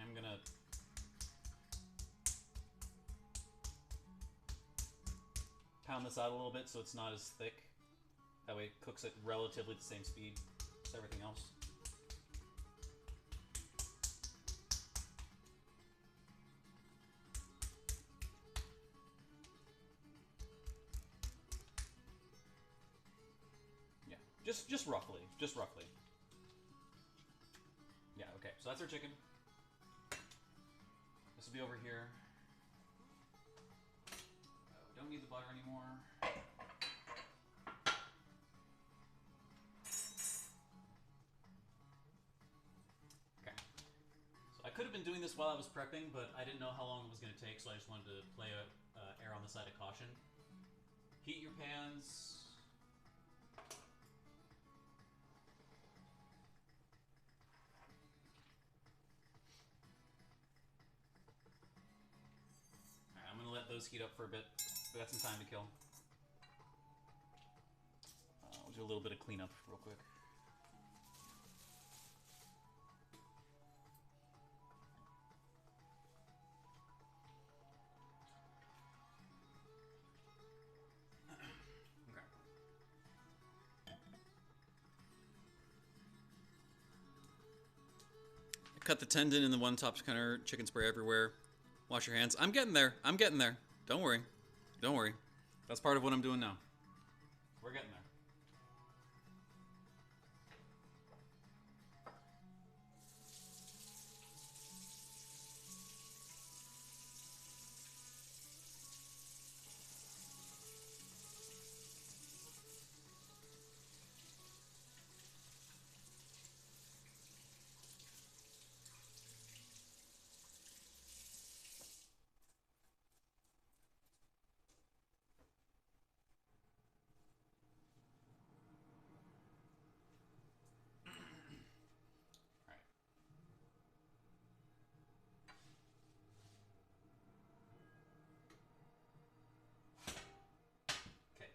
I'm gonna pound this out a little bit so it's not as thick. That way it cooks at relatively the same speed as everything else. Yeah, just roughly, just roughly. Yeah, okay, so that's our chicken. This will be over here. Don't need the butter anymore. Okay. So I could have been doing this while I was prepping, but I didn't know how long it was going to take, so I just wanted to play err on the side of caution. Heat your pans. I'm going to let those heat up for a bit. We got some time to kill. We'll do a little bit of cleanup real quick. Okay. Cut the tendon in the one top counter, chicken spray everywhere. Wash your hands. I'm getting there. I'm getting there. Don't worry. Don't worry. That's part of what I'm doing now. We're getting there.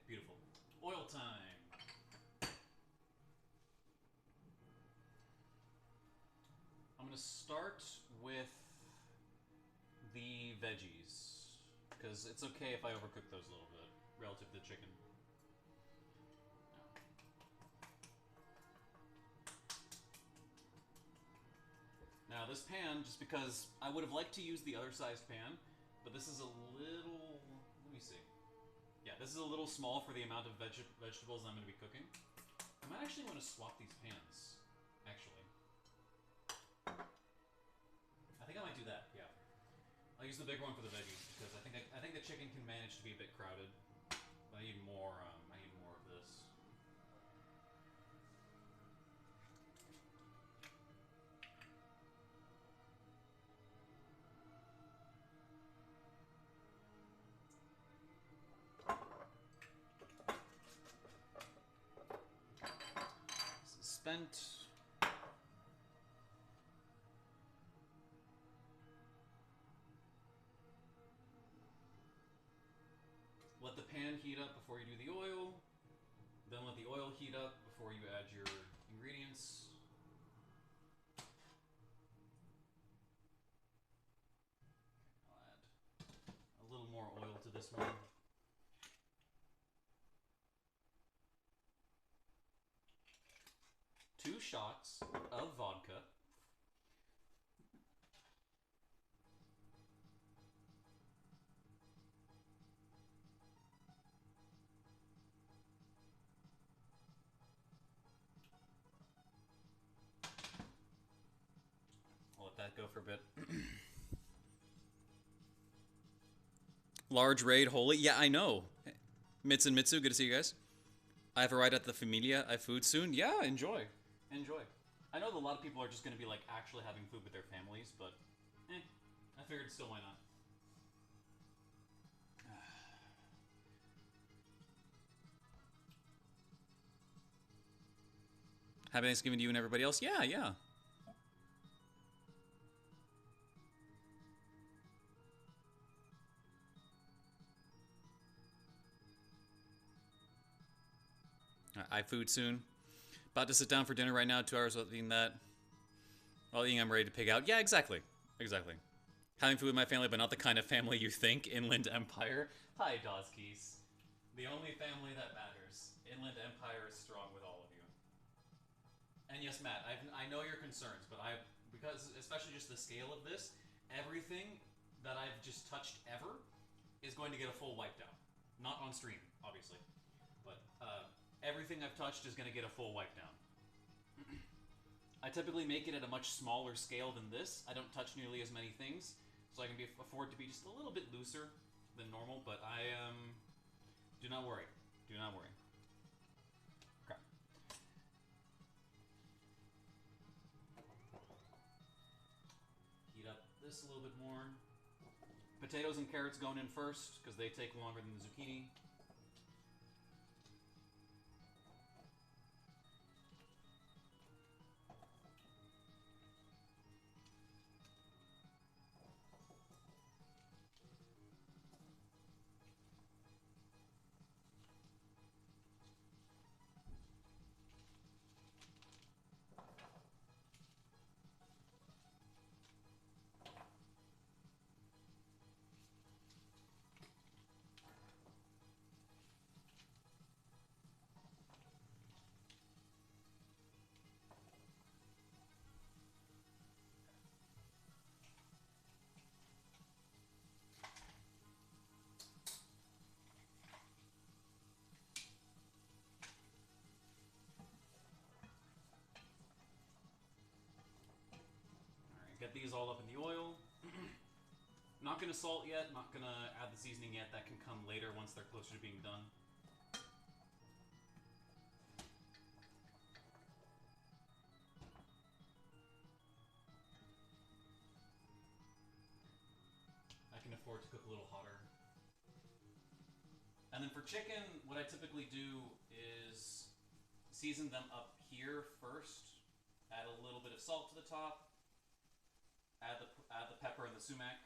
Beautiful. Oil time. I'm going to start with the veggies, because it's okay if I overcook those a little bit relative to the chicken. Now this pan, just because I would have liked to use the other sized pan, but this is a little, let me see. Yeah, this is a little small for the amount of vegetables I'm going to be cooking. I might actually want to swap these pans, actually. I think I might do that, yeah. I'll use the bigger one for the veggies, because I think the chicken can manage to be a bit crowded. But I need more of this. spent. Let the pan heat up before you do the oil. Then let the oil heat up before you add your ingredients. I'll add a little more oil to this one. 2 shots of vodka. I'll let that go for a bit. Large raid, holy. Yeah, I know. Mits and Mitsu, good to see you guys. I have a ride at the Familia. I have food soon. Yeah, enjoy. Enjoy. I know that a lot of people are just going to be like actually having food with their families, but I figured still why not. Happy Thanksgiving to you and everybody else. Yeah, yeah. I have food soon. About to sit down for dinner right now. 2 hours without eating that. While eating, I'm ready to pig out. Yeah, exactly. Exactly. Having food with my family, but not the kind of family you think. Inland Empire. Hi, Dawskis. The only family that matters. Inland Empire is strong with all of you. And yes, Matt, I know your concerns, but because especially just the scale of this, everything that I've just touched ever is going to get a full wipe down. Not on stream, obviously, but everything I've touched is going to get a full wipe down. I typically make it at a much smaller scale than this. I don't touch nearly as many things, so I can afford to be just a little bit looser than normal, but do not worry. Do not worry. Okay. Heat up this a little bit more. Potatoes and carrots going in first, because they take longer than the zucchini. Get these all up in the oil. Not going to salt yet, not going to add the seasoning yet. That can come later once they're closer to being done. I can afford to cook a little hotter. And then for chicken, what I typically do is season them up here first. Add a little bit of salt to the top. Add the pepper and the sumac.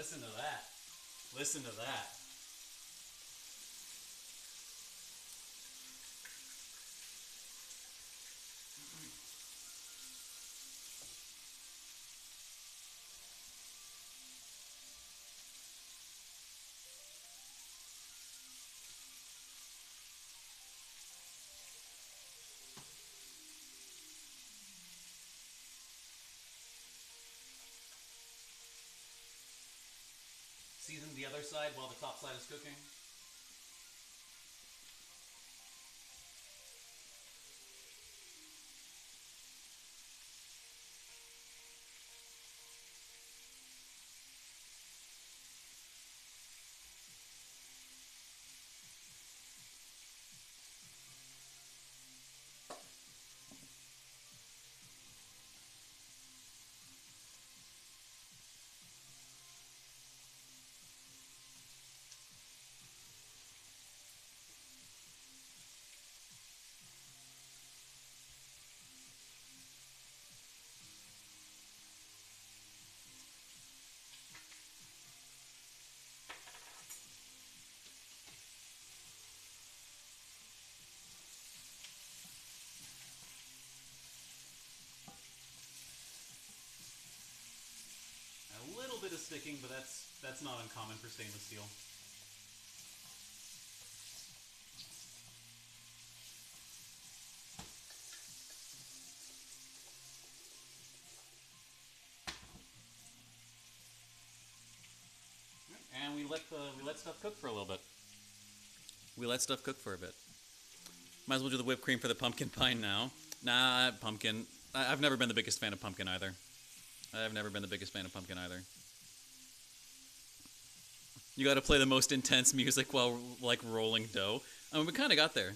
Listen to that. Listen to that. Season the other side while the top side is cooking. A little bit of sticking, but that's not uncommon for stainless steel. And we let stuff cook for a little bit. We let stuff cook for a bit. Might as well do the whipped cream for the pumpkin pie now. Nah, pumpkin. I've never been the biggest fan of pumpkin either. You gotta play the most intense music while, like, rolling dough. I mean, we kinda got there.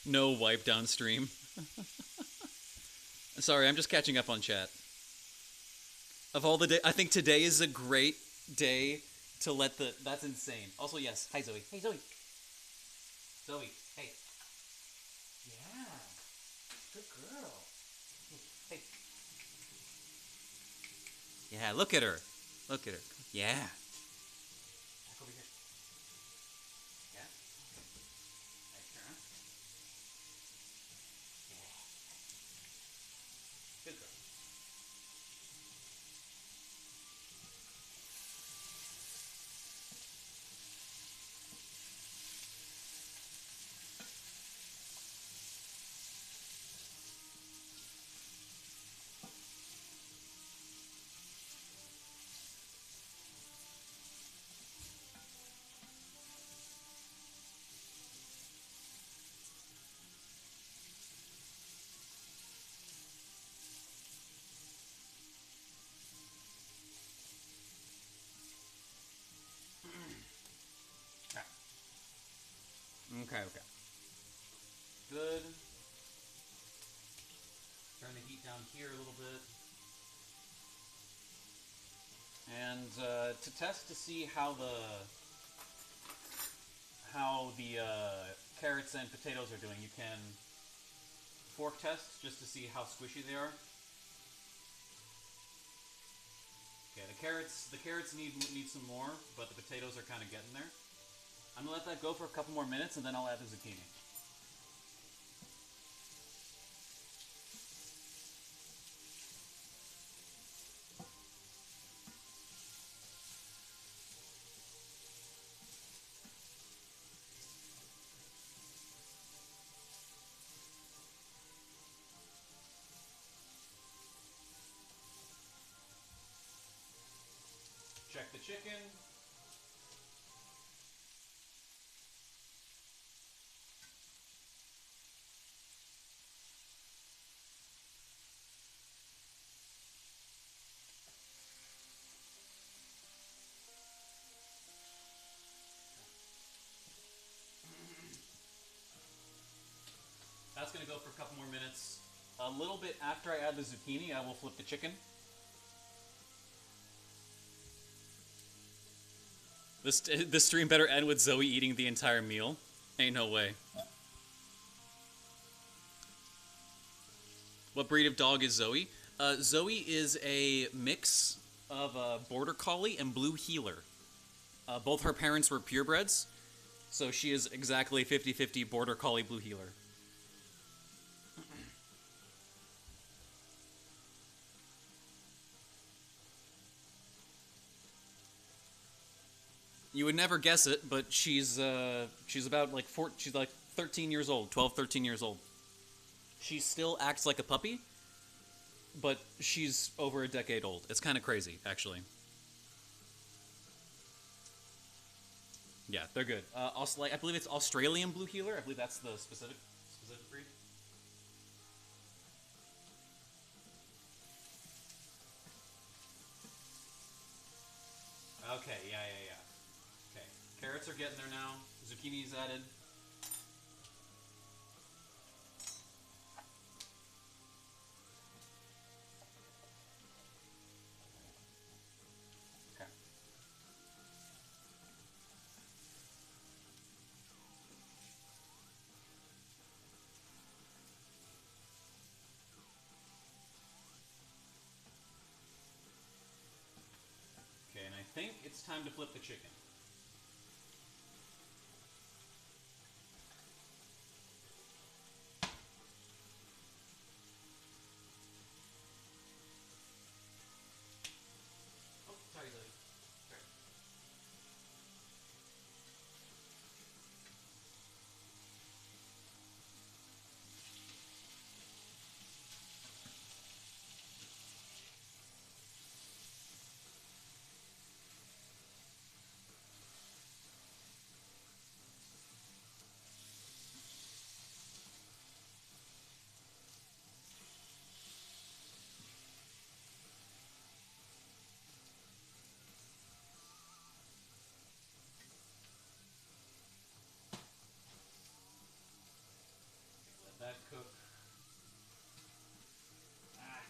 No wipe downstream. Sorry, I'm just catching up on chat. Of all the day, I think today is a great day to let the... That's insane. Also, yes. Hi, Zoe. Hey, Zoe. Zoe, hey. Yeah. Good girl. Hey. Yeah, look at her. Yeah. Back over here. Yeah? Nice turn. Yeah. Good girl. Okay. Good. Turn the heat down here a little bit. And to test to see how the carrots and potatoes are doing, you can fork test just to see how squishy they are. Okay, the carrots need some more, but the potatoes are kind of getting there. I'm gonna let that go for a couple more minutes, and then I'll add the zucchini. Check the chicken. That's going to go for a couple more minutes. A little bit after I add the zucchini, I will flip the chicken. This stream better end with Zoe eating the entire meal. Ain't no way. What breed of dog is Zoe? Zoe is a mix of Border Collie and Blue Heeler. Both her parents were purebreds, so she is exactly 50-50 Border Collie Blue Heeler. You would never guess it, but she's about like she's like 13 years old, 12, 13 years old. She still acts like a puppy, but she's over a decade old. It's kind of crazy, actually. Yeah, they're good. I believe it's Australian Blue Heeler. I believe that's the specific breed. Okay, yeah. Okay, carrots are getting there now. Zucchini's added. Okay. Okay, and I think it's time to flip the chicken. Oh, sorry, Zoe. Sorry. Let that cook. Ah.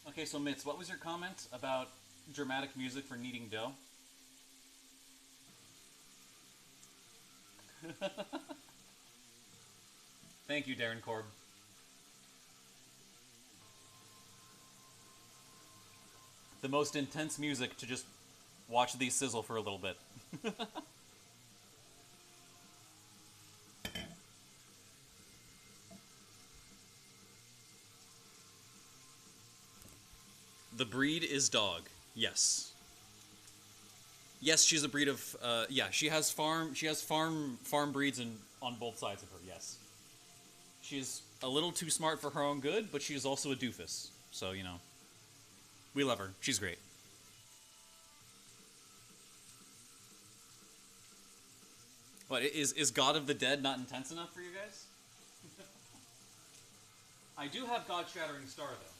Okay, so Mitz, what was your comment about dramatic music for kneading dough? Thank you, Darren Korb. The most intense music to just watch these sizzle for a little bit. The breed is dog. Yes. Yes, she's a breed of. Yeah, she has farm breeds on both sides of her. Yes. She's a little too smart for her own good, but she's also a doofus. So you know, we love her. She's great. What is God of the Dead not intense enough for you guys? I do have God Shattering Star though.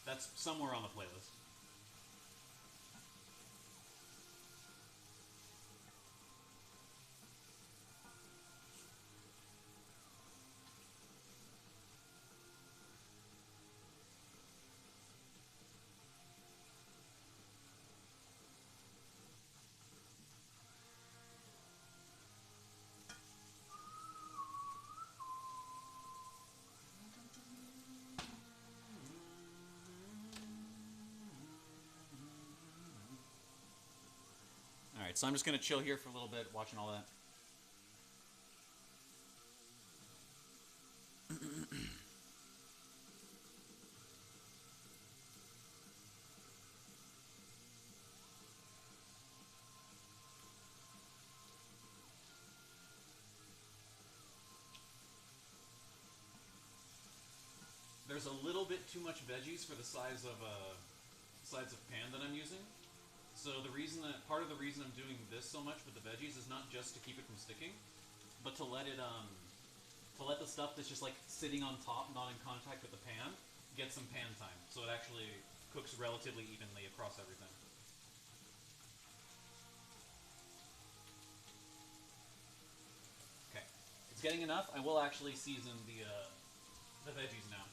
That's somewhere on the playlist. Alright, so I'm just going to chill here for a little bit, watching all that. there's a little bit too much veggies for the size of pan that I'm using. So part of the reason I'm doing this so much with the veggies is not just to keep it from sticking, but to let the stuff that's just like sitting on top, not in contact with the pan, get some pan time. So it actually cooks relatively evenly across everything. Okay, it's getting enough. I will actually season the veggies now.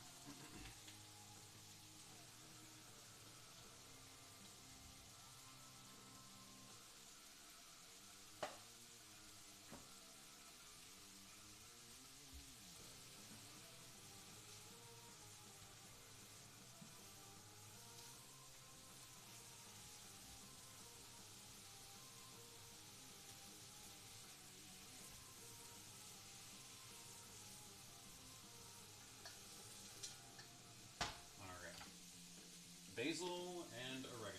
Alright. Basil and oregano.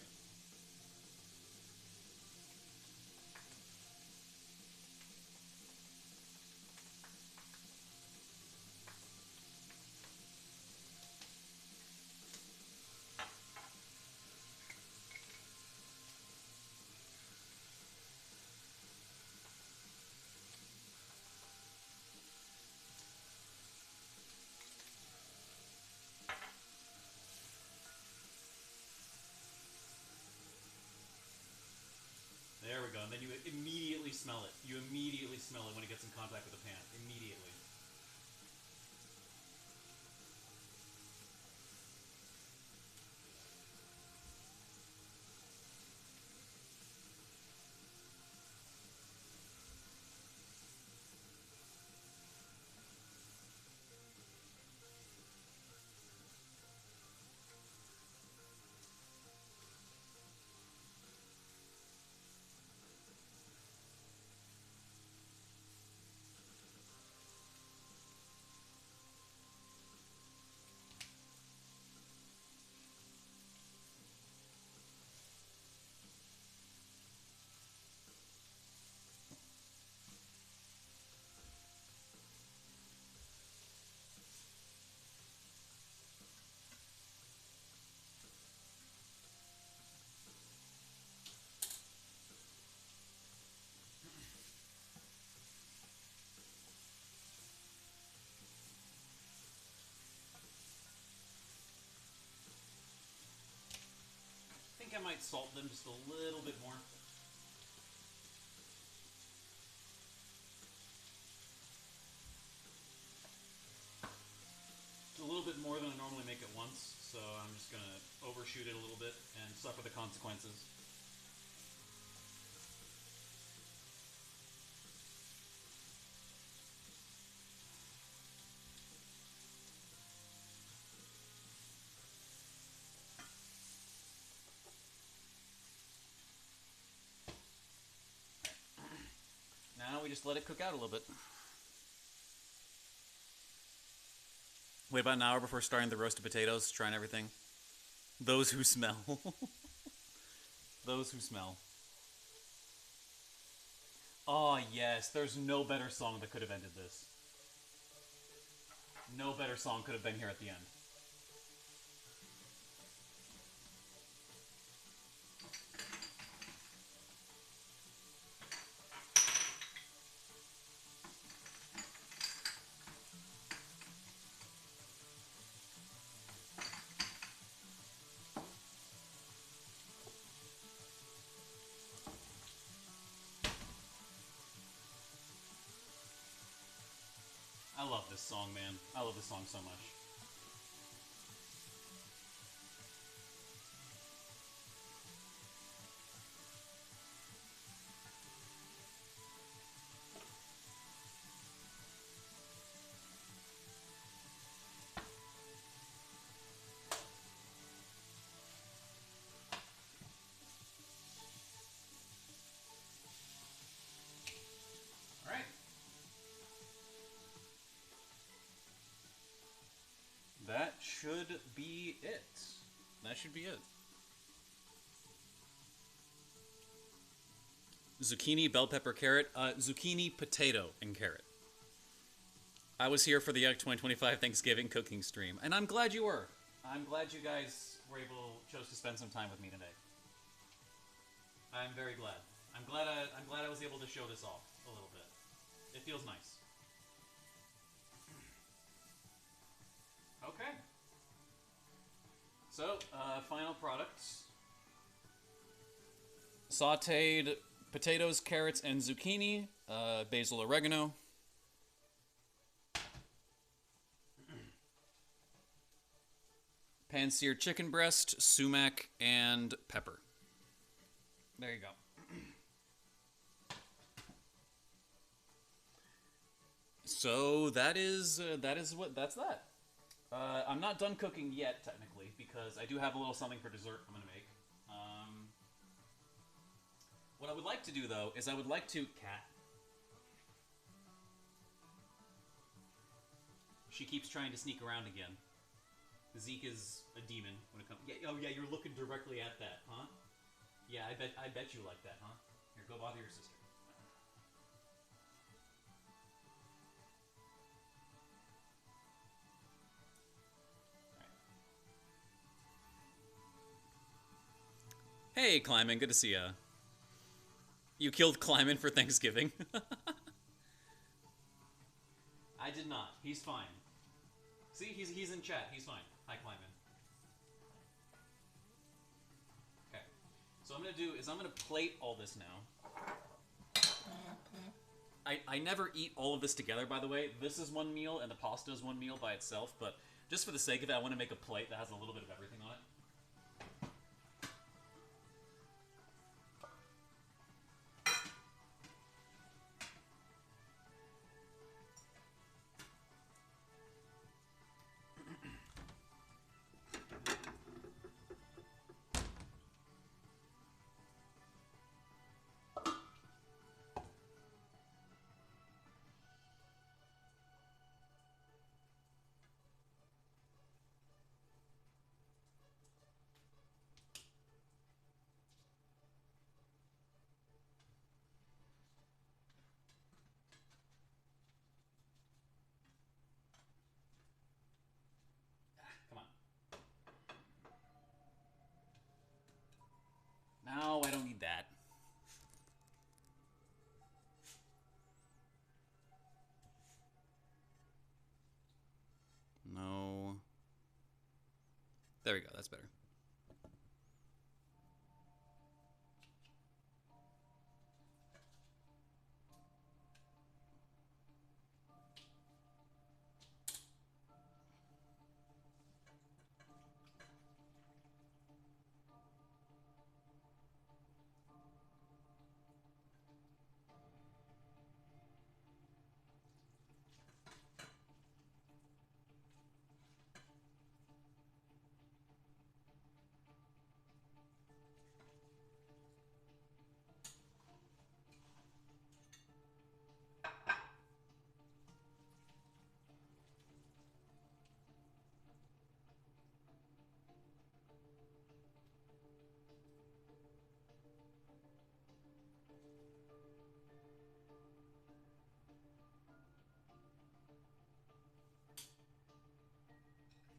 There we go, and then you immediately smell it. You immediately smell it when it gets in contact with the pan. Immediately. I think I might salt them just a little bit more. It's a little bit more than I normally make at once, so I'm just going to overshoot it a little bit and suffer the consequences. Now we just let it cook out a little bit. Wait about an hour before starting the roasted potatoes, trying everything. Those who smell. Those who smell. Oh yes, there's no better song that could have ended this. No better song could have been here at the end. I love this song, man. I love this song so much. Alright. That should be it. That should be it. Zucchini, bell pepper, carrot. Zucchini, potato, and carrot. I was here for the Yak 2025 Thanksgiving cooking stream, and I'm glad you were. I'm glad you guys chose to spend some time with me today. I'm very glad. I'm glad I was able to show this off a little bit. It feels nice. Okay. So, final products. Sauteed potatoes, carrots, and zucchini. Basil, oregano. Pan-seared chicken breast, sumac, and pepper. There you go. So that's that. I'm not done cooking yet, technically, because I do have a little something for dessert I'm gonna make. What I would like to do, though, is I would like to... Cat. She keeps trying to sneak around again. Zeke is a demon when it comes... Yeah, oh, yeah, you're looking directly at that, huh? Yeah, I bet you like that, huh? Here, go bother your sister. Hey, Kleiman, good to see ya. You killed Kleiman for Thanksgiving? I did not. He's fine. See, he's in chat. He's fine. Hi, Kleiman. Okay. So what I'm gonna do is I'm gonna plate all this now. I never eat all of this together, by the way. This is one meal, and the pasta is one meal by itself, but just for the sake of it, I want to make a plate that has a little bit of everything on it. No, I don't need that. No. There we go, that's better.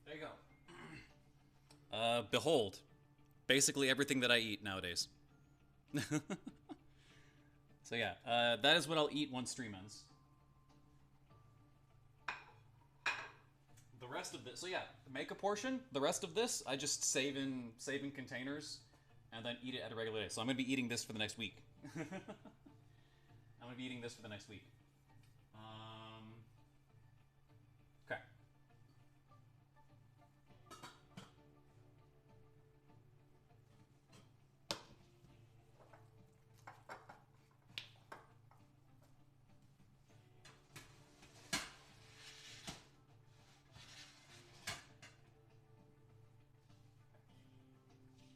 There you go. Behold. Basically everything that I eat nowadays. So yeah, that is what I'll eat once stream ends. The rest of this, so yeah, make a portion. The rest of this, I just save in containers, and then eat it at a regular day. So I'm gonna be eating this for the next week. I'm gonna be eating this for the next week. Okay.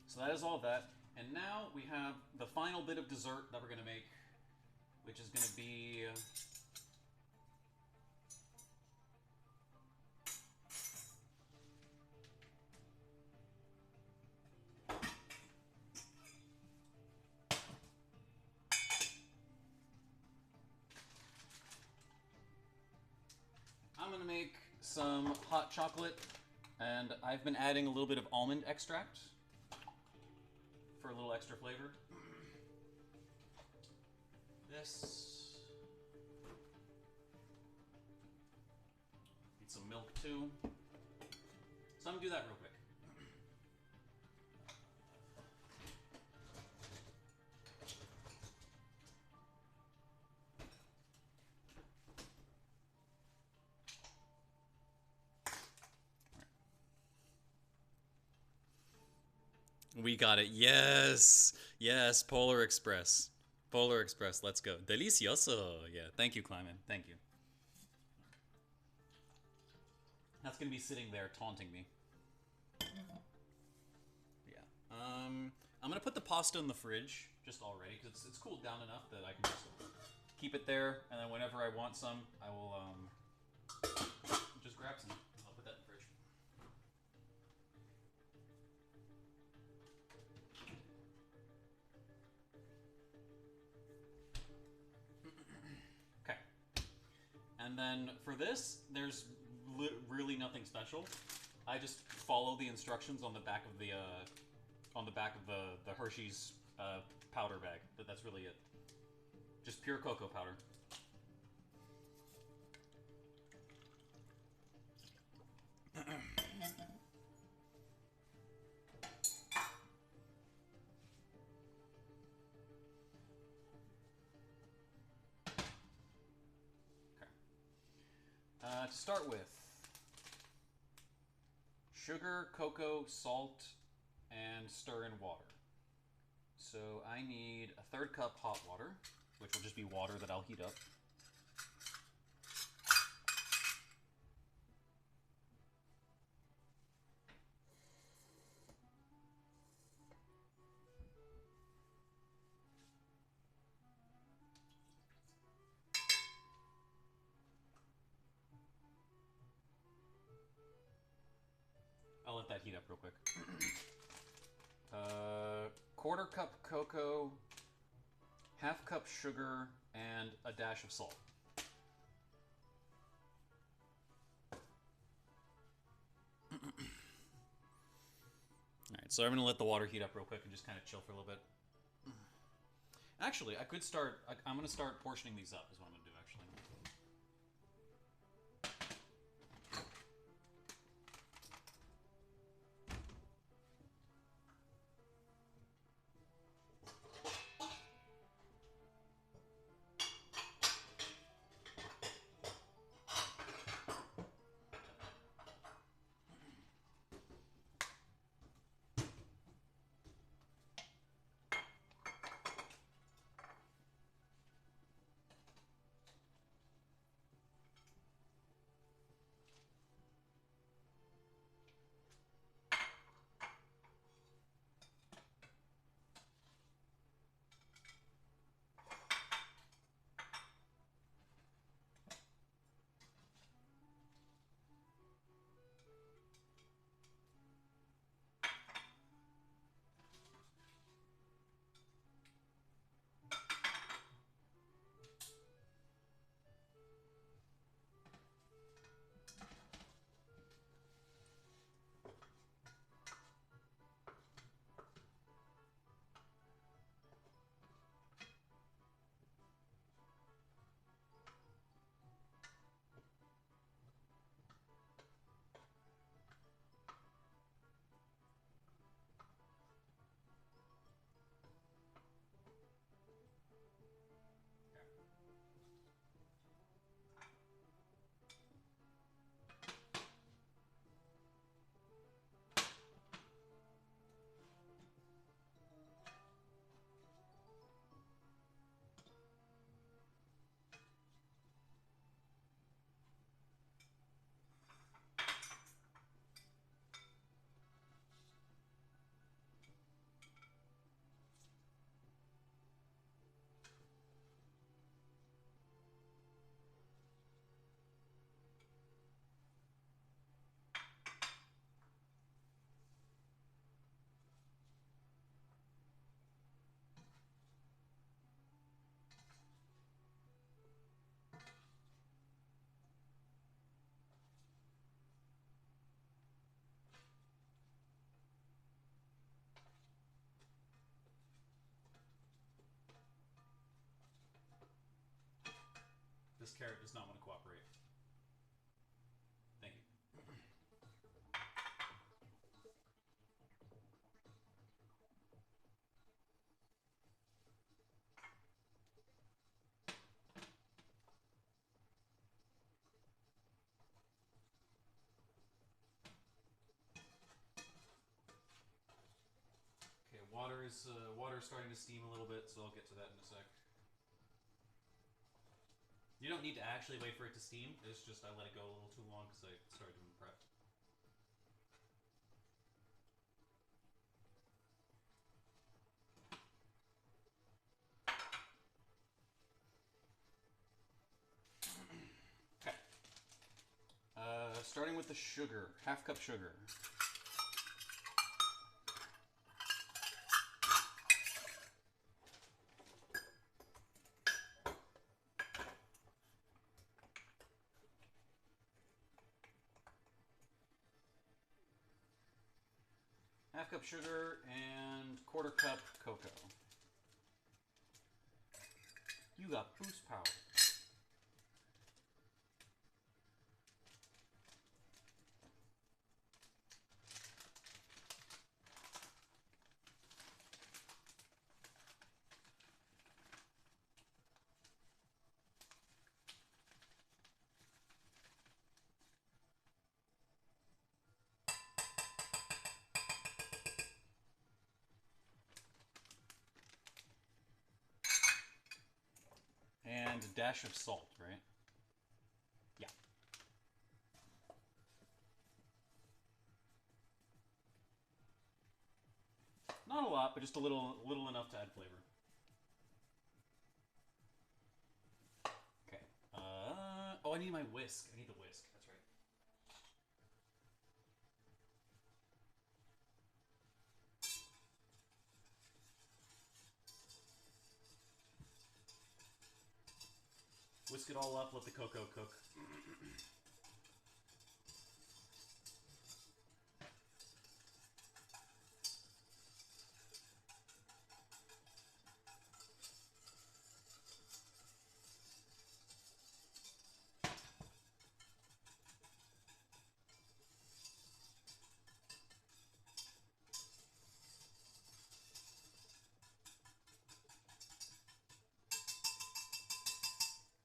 So that is all that. And now we have the final bit of dessert that we're going to make, which is going to be... gonna make some hot chocolate, and I've been adding a little bit of almond extract for a little extra flavor. This. Need some milk too. So I'm gonna do that real quick. We got it. Yes. Yes, Polar Express. Polar Express, let's go. Delicioso. Yeah, thank you, Clyman. Thank you. That's going to be sitting there taunting me. Yeah. I'm going to put the pasta in the fridge just already because it's cooled down enough that I can just keep it there, and then whenever I want some, I will just grab some. I'll put that in the fridge. Okay. And then for this, there's really nothing special. I just follow the instructions on the back of the Hershey's powder bag. That's really it. Just pure cocoa powder. To start with, sugar, cocoa, salt, and stir in water. So I need a 1/3 cup hot water, which will just be water that I'll heat up. I'll let that heat up real quick. 1/4 cup cocoa, 1/2 cup sugar, and a dash of salt. Alright, so I'm going to let the water heat up real quick and just kind of chill for a little bit. Actually, I could start... I'm going to start portioning these up is what I'm going to do, actually. carrot does not want to cooperate. Thank you. Okay, water's starting to steam a little bit, so I'll get to that in a sec. You don't need to actually wait for it to steam. It's just I let it go a little too long because I started doing prep. Okay. Starting with the sugar. Half cup sugar. Half cup sugar and quarter cup cocoa. You got boost power. And a dash of salt, right? Yeah. Not a lot, but just a little enough to add flavor. Okay. Oh, I need my whisk. I need the whisk. That's right. Whisk it all up. Let the cocoa cook.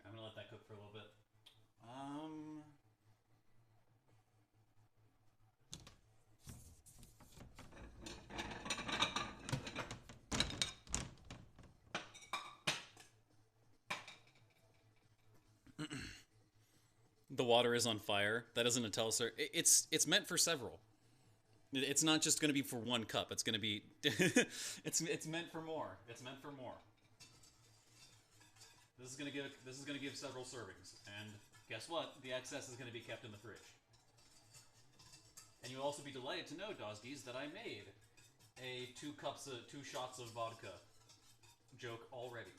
I'm gonna let that cook for a little bit. The water is on fire. That isn't a telser. It's meant for several. It's not just going to be for one cup. It's going to be. It's meant for more. It's meant for more. This is gonna give several servings, and guess what? The excess is gonna be kept in the fridge. And you'll also be delighted to know, Dosdies, that I made a 2 shots of vodka joke already.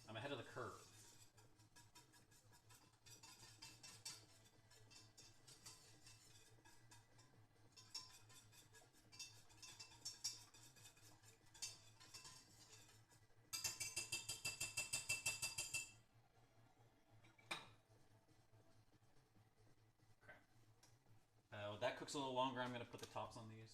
I'm ahead of the curve. That cooks a little longer. I'm going to put the tops on these.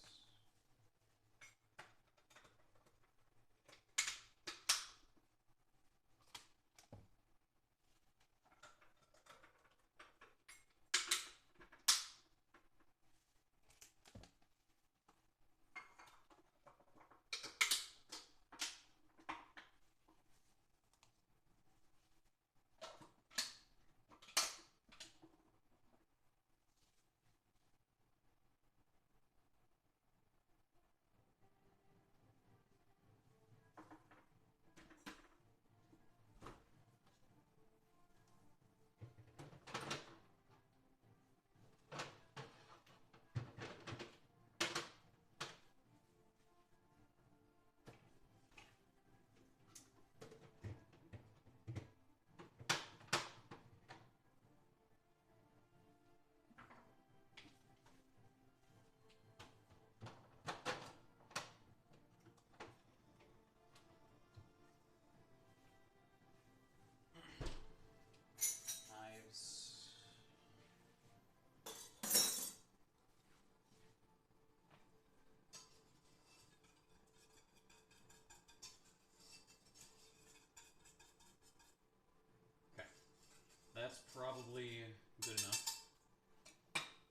that's probably good enough.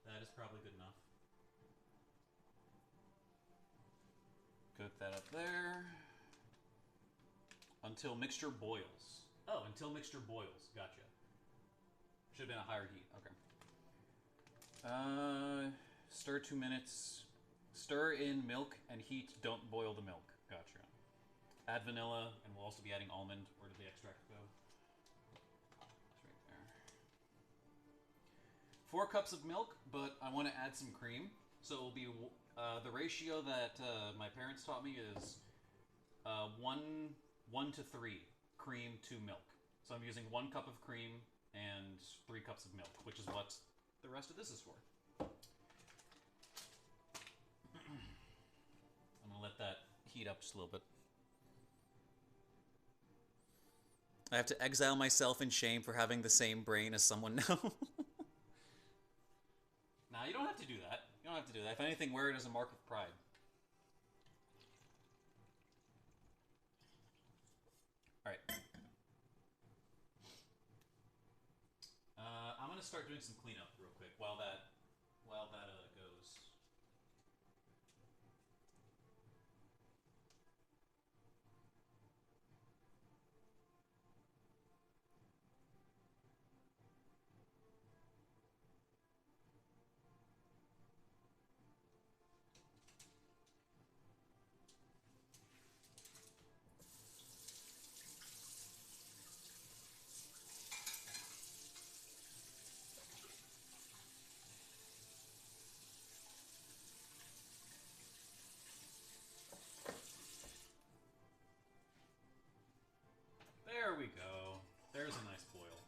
That is probably good enough. Cook that up there. Until mixture boils. Oh, until mixture boils. Gotcha. Should have been a higher heat. Okay. Stir 2 minutes. Stir in milk and heat. Don't boil the milk. Gotcha. Add vanilla, and we'll also be adding almond. Where did the extract go? It's right there. 4 cups of milk, but I want to add some cream. So it will be the ratio that my parents taught me is 1 to 3 cream to milk. So I'm using 1 cup of cream and 3 cups of milk, which is what the rest of this is for. I'm gonna let that heat up just a little bit. I have to exile myself in shame for having the same brain as someone now. Nah, you don't have to do that. You don't have to do that. If anything, wear it as a mark of pride. Alright. I'm gonna start doing some cleanup real quick while that goes. There we go. There's a nice boil.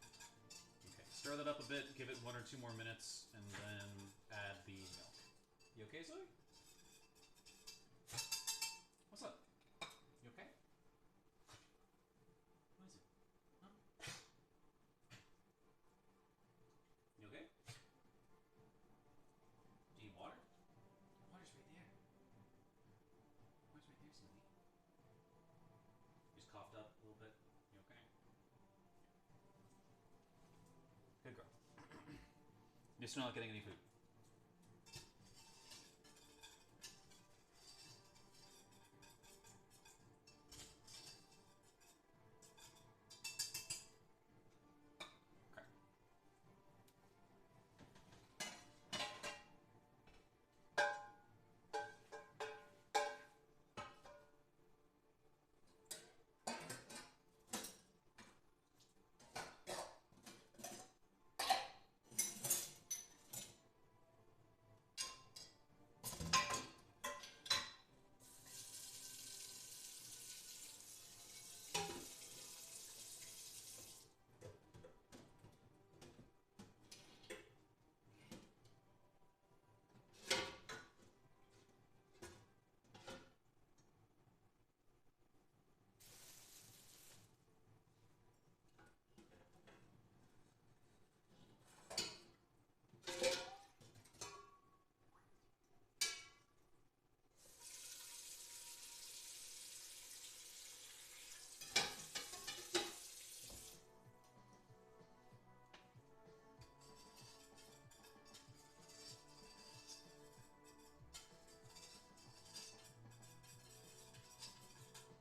Okay, stir that up a bit, give it 1 or 2 more minutes, and then add the milk. You okay, Zoe? What's up? You okay? What is it? Huh? You okay? Do you need water? Water's right there. Water's right there, Zoe. You just coughed up a little bit. You okay? Good girl. You're still not getting any food.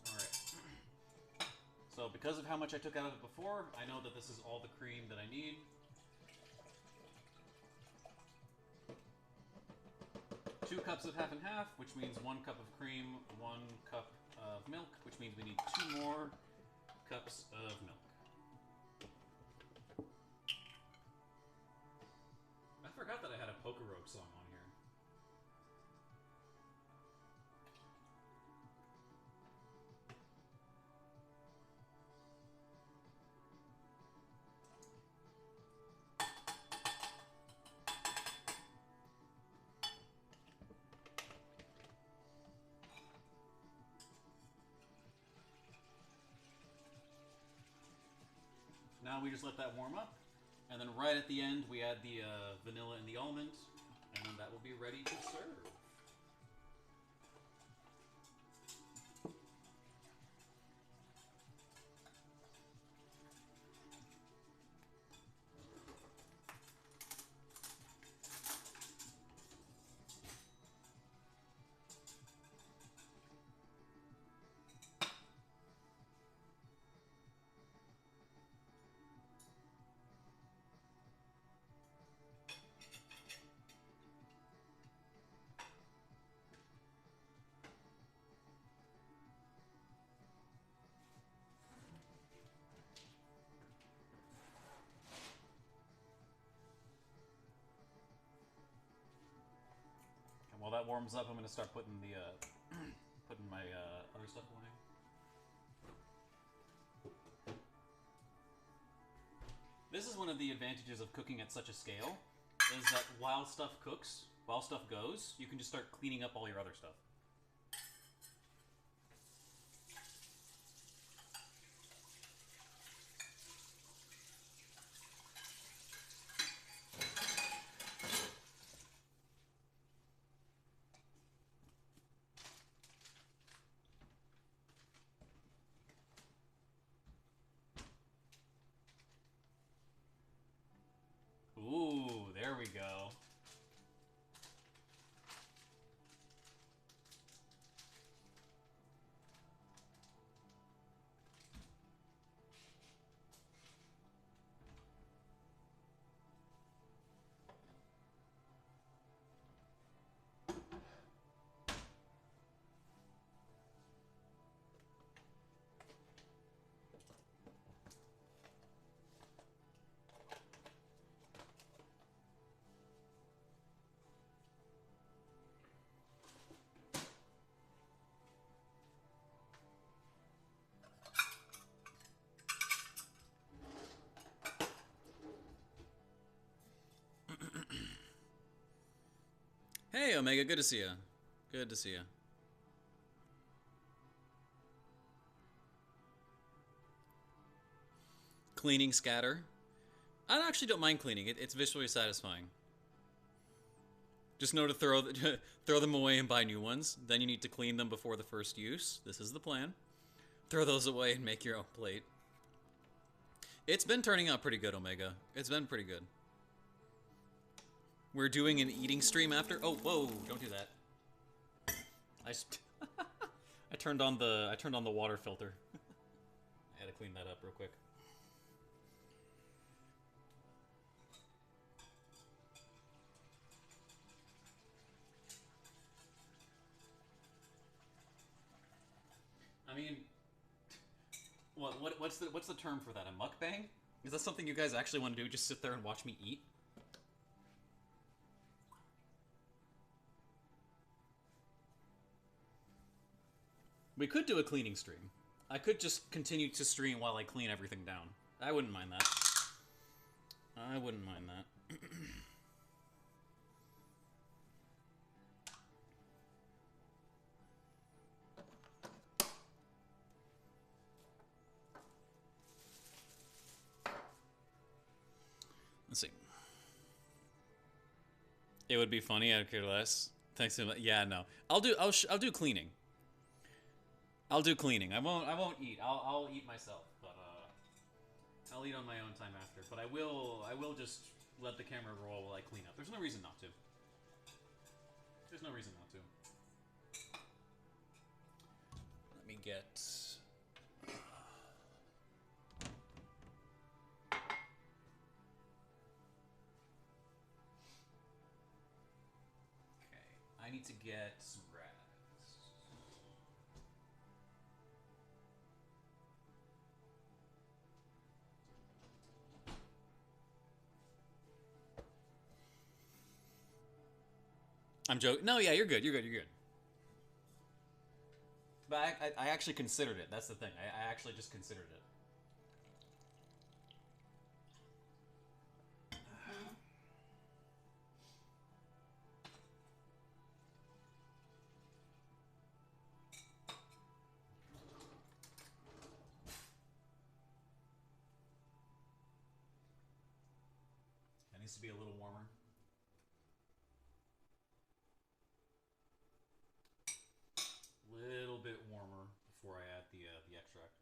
Okay. So because of how much I took out of it before, I know that this is all the cream that I need. Two cups of half and half, which means 1 cup of cream, 1 cup of milk, which means we need 2 more cups of milk. I forgot that I had a Pokerogue song on here. Now we just let that warm up, and then right at the end we add the vanilla and the almond, and then that will be ready to serve. that warms up, I'm gonna start putting the putting my other stuff away. This is one of the advantages of cooking at such a scale, is that while stuff cooks, while stuff goes, you can just start cleaning up all your other stuff. Ooh, there we go. Hey, Omega, good to see you. Good to see you. Cleaning scatter. I actually don't mind cleaning. It's visually satisfying. Just know to throw throw them away and buy new ones. Then you need to clean them before the first use. This is the plan. Throw those away and make your own plate. It's been turning out pretty good, Omega. It's been pretty good. We're doing an eating stream after. Oh, whoa! Don't do that. I turned on the water filter. I had to clean that up real quick. I mean, what's the term for that? A mukbang? Is that something you guys actually want to do? Just sit there and watch me eat? We could do a cleaning stream. I could just continue to stream while I clean everything down. I wouldn't mind that. I wouldn't mind that. Let's see. It would be funny. I'd care less. Thanks so much. Yeah, no. I'll do cleaning. I'll do cleaning. I won't eat. I'll eat myself, but I'll eat on my own time after. But I will just let the camera roll while I clean up. There's no reason not to. There's no reason not to. Let me get. Okay, I need to get some grass. I'm joking. No, yeah, you're good. You're good. You're good. But I actually considered it. That's the thing. I actually just considered it. It needs to be a little warmer. Little bit warmer before I add the extract.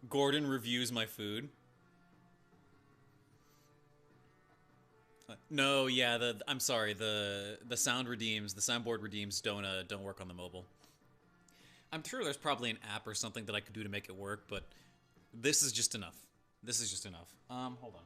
Gordon reviews my food. No, yeah, I'm sorry. The soundboard redeems don't work on the mobile. I'm sure there's probably an app or something that I could do to make it work, but this is just enough. This is just enough. Hold on.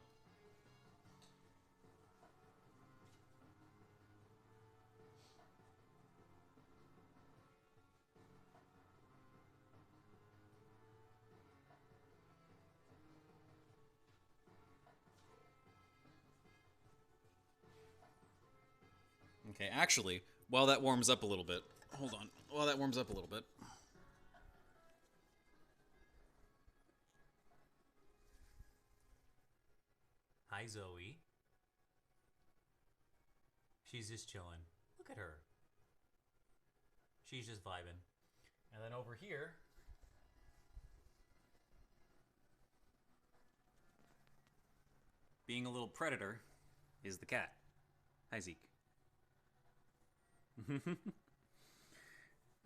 Okay, actually, while that warms up a little bit, hold on. While that warms up a little bit. Hi, Zoe. She's just chilling. Look at her. She's just vibing. And then over here, being a little predator, is the cat. Hi, Zeke.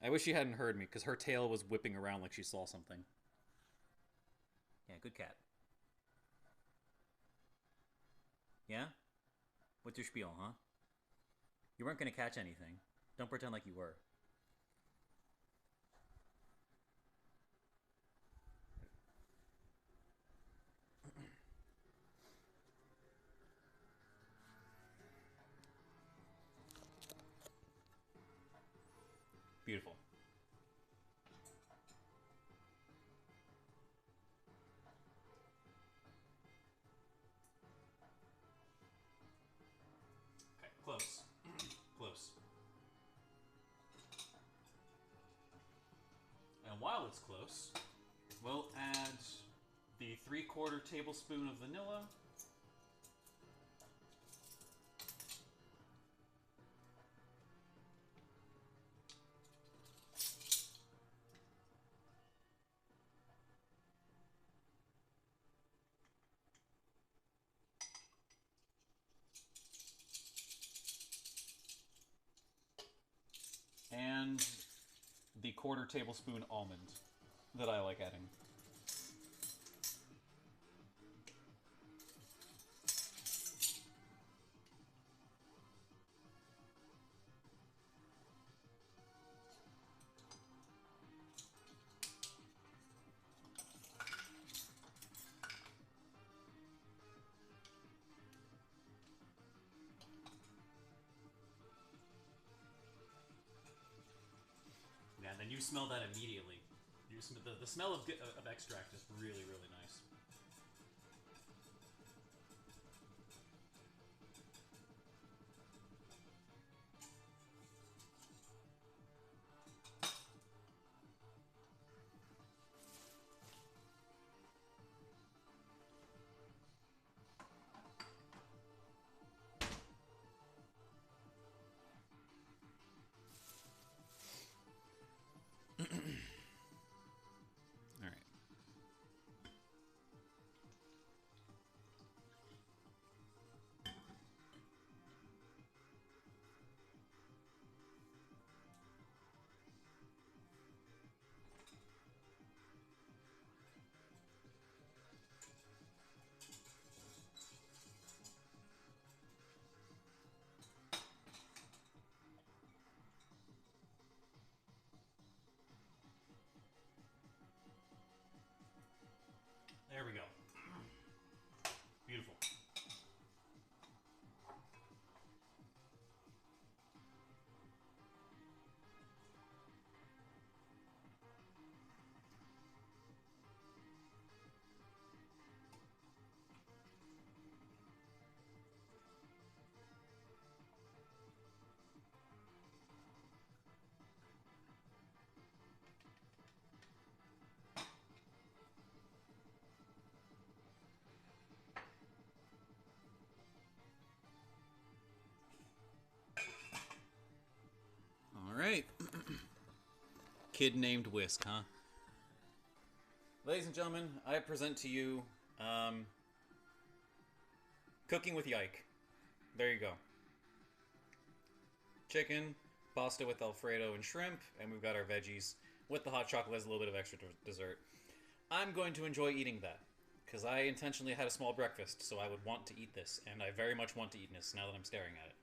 I wish she hadn't heard me, because her tail was whipping around like she saw something. Yeah, good cat. Yeah? What's your spiel, huh? You weren't going to catch anything. Don't pretend like you were. Beautiful. Okay, close. Close. And while it's close, we'll add the 3/4 tablespoon of vanilla. And the 1/4 tablespoon almond that I like adding. Yeah, and then you smell that immediately. You smell the smell of extract is really, really nice. All right. There we go. Beautiful. All right. Kid named Whisk, huh? Ladies and gentlemen, I present to you Cooking with Yike. There you go. Chicken, pasta with Alfredo and shrimp, and we've got our veggies with the hot chocolate as a little bit of extra dessert. I'm going to enjoy eating that, because I intentionally had a small breakfast, so I would want to eat this, and I very much want to eat this now that I'm staring at it.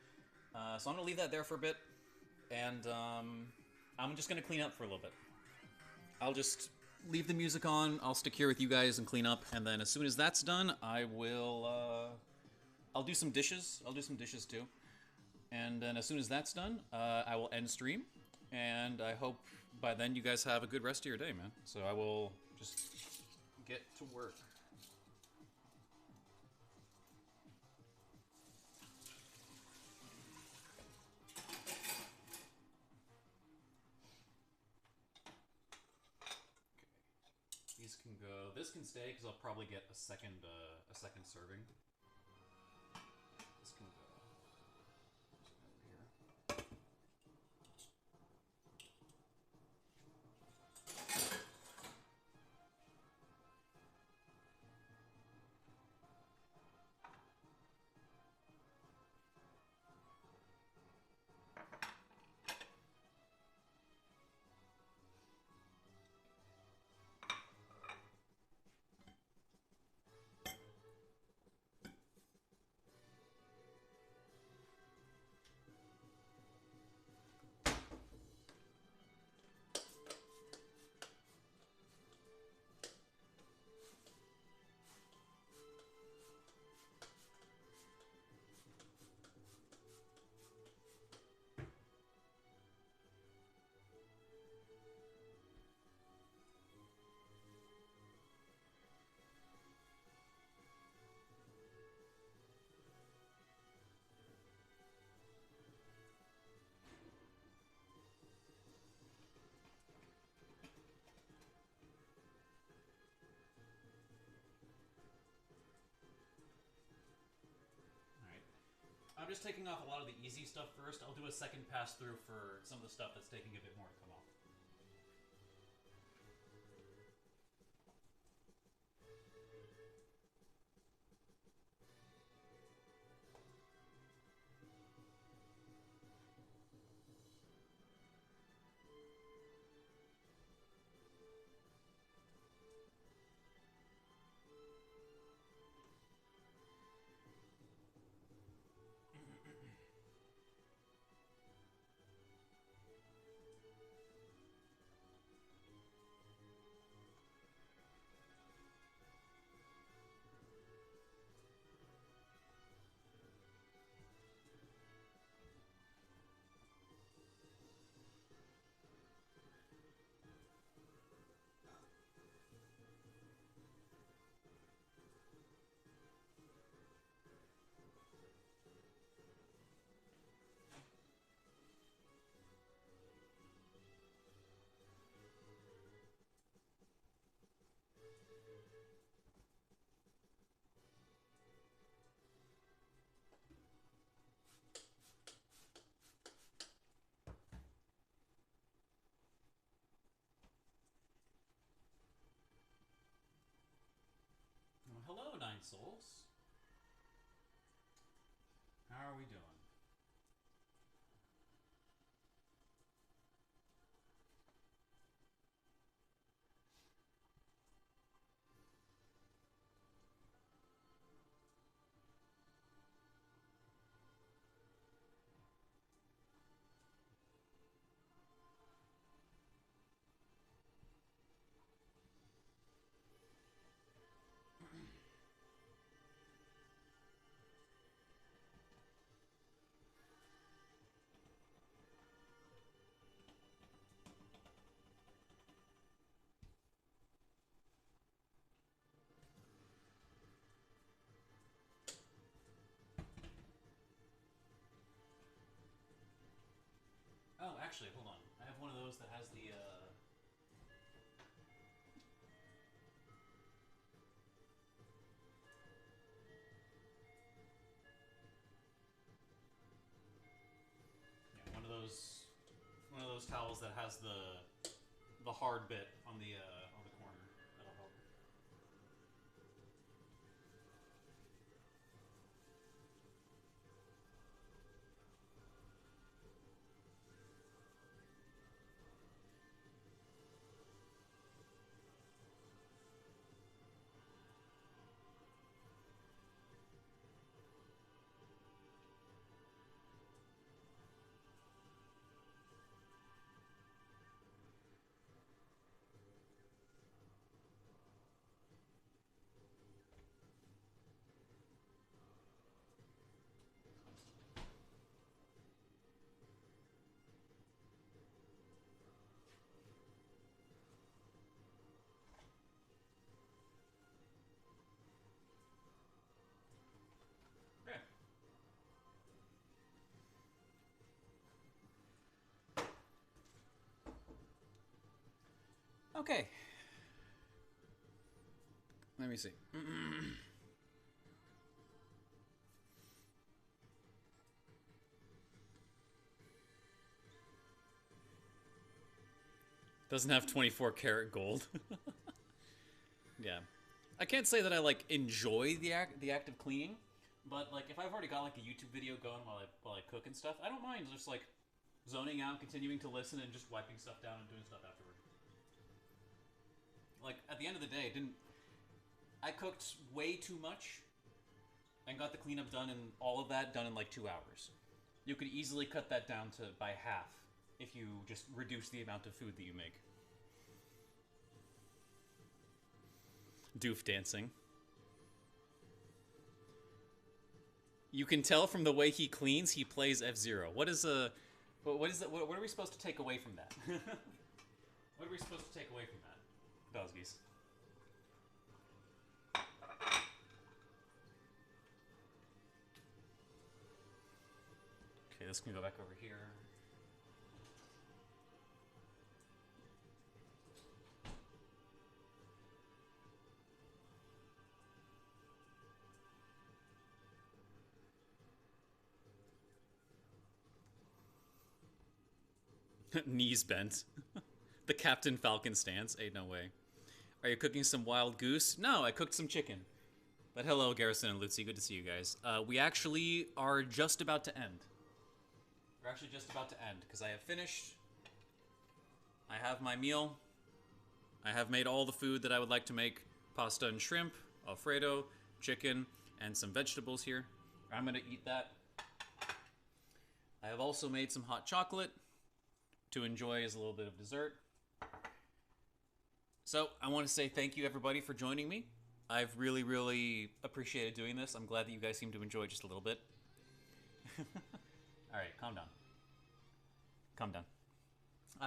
So I'm going to leave that there for a bit, and I'm just going to clean up for a little bit. I'll just leave the music on, I'll stick here with you guys and clean up, and then as soon as that's done, I will, I'll do some dishes. I'll do some dishes too. And then as soon as that's done, I will end stream, and I hope by then you guys have a good rest of your day, man. So I will just get to work. go. This can stay because I'll probably get a second serving. This can go. Over here. I'm just taking off a lot of the easy stuff first. I'll do a second pass through for some of the stuff that's taking a bit more to come off. Hello, Nine Souls. How are we doing? Oh, actually, hold on. I have one of those that has the, yeah, one of those towels that has the hard bit on the corner. That'll help. Okay. Okay. Let me see. Doesn't have 24 karat gold. Yeah. I can't say that I, like, enjoy the act of cleaning, but, like, if I've already got, like, a YouTube video going while I cook and stuff, I don't mind just, like, zoning out, continuing to listen, and just wiping stuff down and doing stuff afterward. Like, at the end of the day, I cooked way too much and got the cleanup done and all of that done in, like, 2 hours. You could easily cut that down to by half if you just reduce the amount of food that you make. Doof dancing. You can tell from the way he cleans, he plays F-Zero. What is that? What are we supposed to take away from that? What are we supposed to take away from that, Dozgies? Okay, this can go back over here. Knees bent. The Captain Falcon stance. Ain't no way. Are you cooking some wild goose? No, I cooked some chicken. But hello, Garrison and Lutzi. Good to see you guys. We actually are just about to end. We're actually just about to end, because I have finished. I have my meal. I have made all the food that I would like to make. Pasta and shrimp, Alfredo, chicken, and some vegetables here. I'm going to eat that. I have also made some hot chocolate to enjoy as a little bit of dessert. So, I want to say thank you, everybody, for joining me. I've really, really appreciated doing this. I'm glad that you guys seem to enjoy it just a little bit. Alright, calm down. Calm down.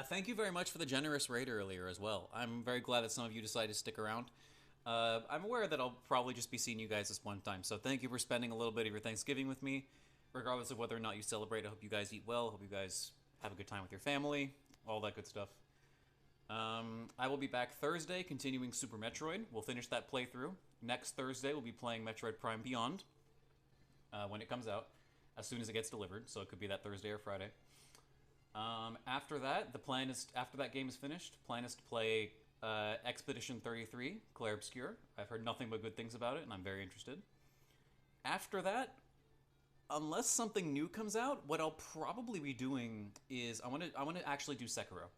Thank you very much for the generous raid earlier as well. I'm very glad that some of you decided to stick around. I'm aware that I'll probably just be seeing you guys this one time, so thank you for spending a little bit of your Thanksgiving with me. Regardless of whether or not you celebrate, I hope you guys eat well, I hope you guys have a good time with your family, all that good stuff. I will be back Thursday, continuing Super Metroid. We'll finish that playthrough. Next Thursday, we'll be playing Metroid Prime Beyond, when it comes out, as soon as it gets delivered, so it could be that Thursday or Friday. After that, the plan is, after that game is finished, plan is to play Expedition 33, Clair Obscure. I've heard nothing but good things about it, and I'm very interested. After that, unless something new comes out, what I'll probably be doing is I want to actually do Sekiro.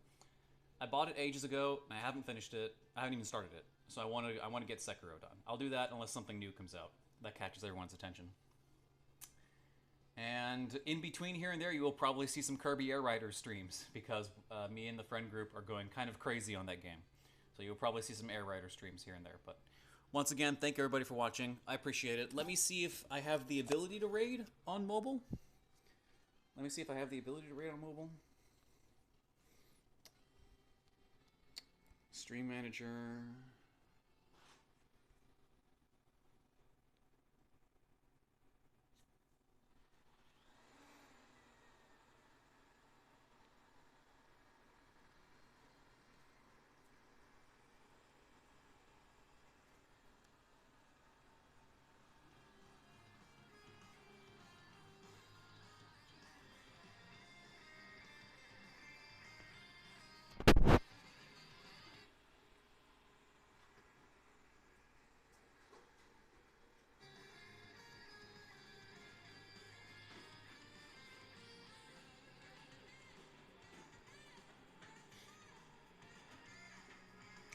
I bought it ages ago, and I haven't finished it. I haven't even started it, so I want to get Sekiro done. I'll do that unless something new comes out that catches everyone's attention. And in between here and there, you will probably see some Kirby Air Riders streams, because me and the friend group are going kind of crazy on that game. So you'll probably see some Air Rider streams here and there. But once again, thank you everybody for watching. I appreciate it. Let me see if I have the ability to raid on mobile. Let me see if I have the ability to raid on mobile. Stream Manager.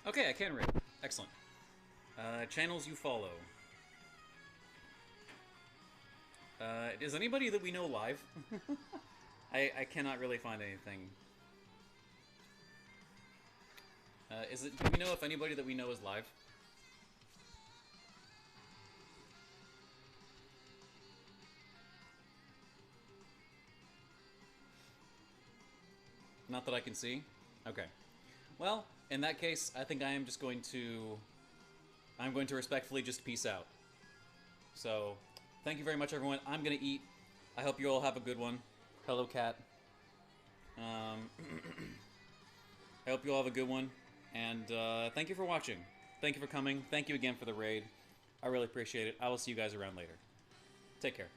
Okay, I can read. Excellent. Channels you follow. Is anybody that we know live? I cannot really find anything. Do we know if anybody that we know is live? Not that I can see? Okay. Well, in that case, I think I am just going to... I'm going to respectfully just peace out. So, thank you very much, everyone. I'm going to eat. I hope you all have a good one. Hello, cat. I hope you all have a good one. And thank you for watching. thank you for coming. Thank you again for the raid. I really appreciate it. I will see you guys around later. Take care.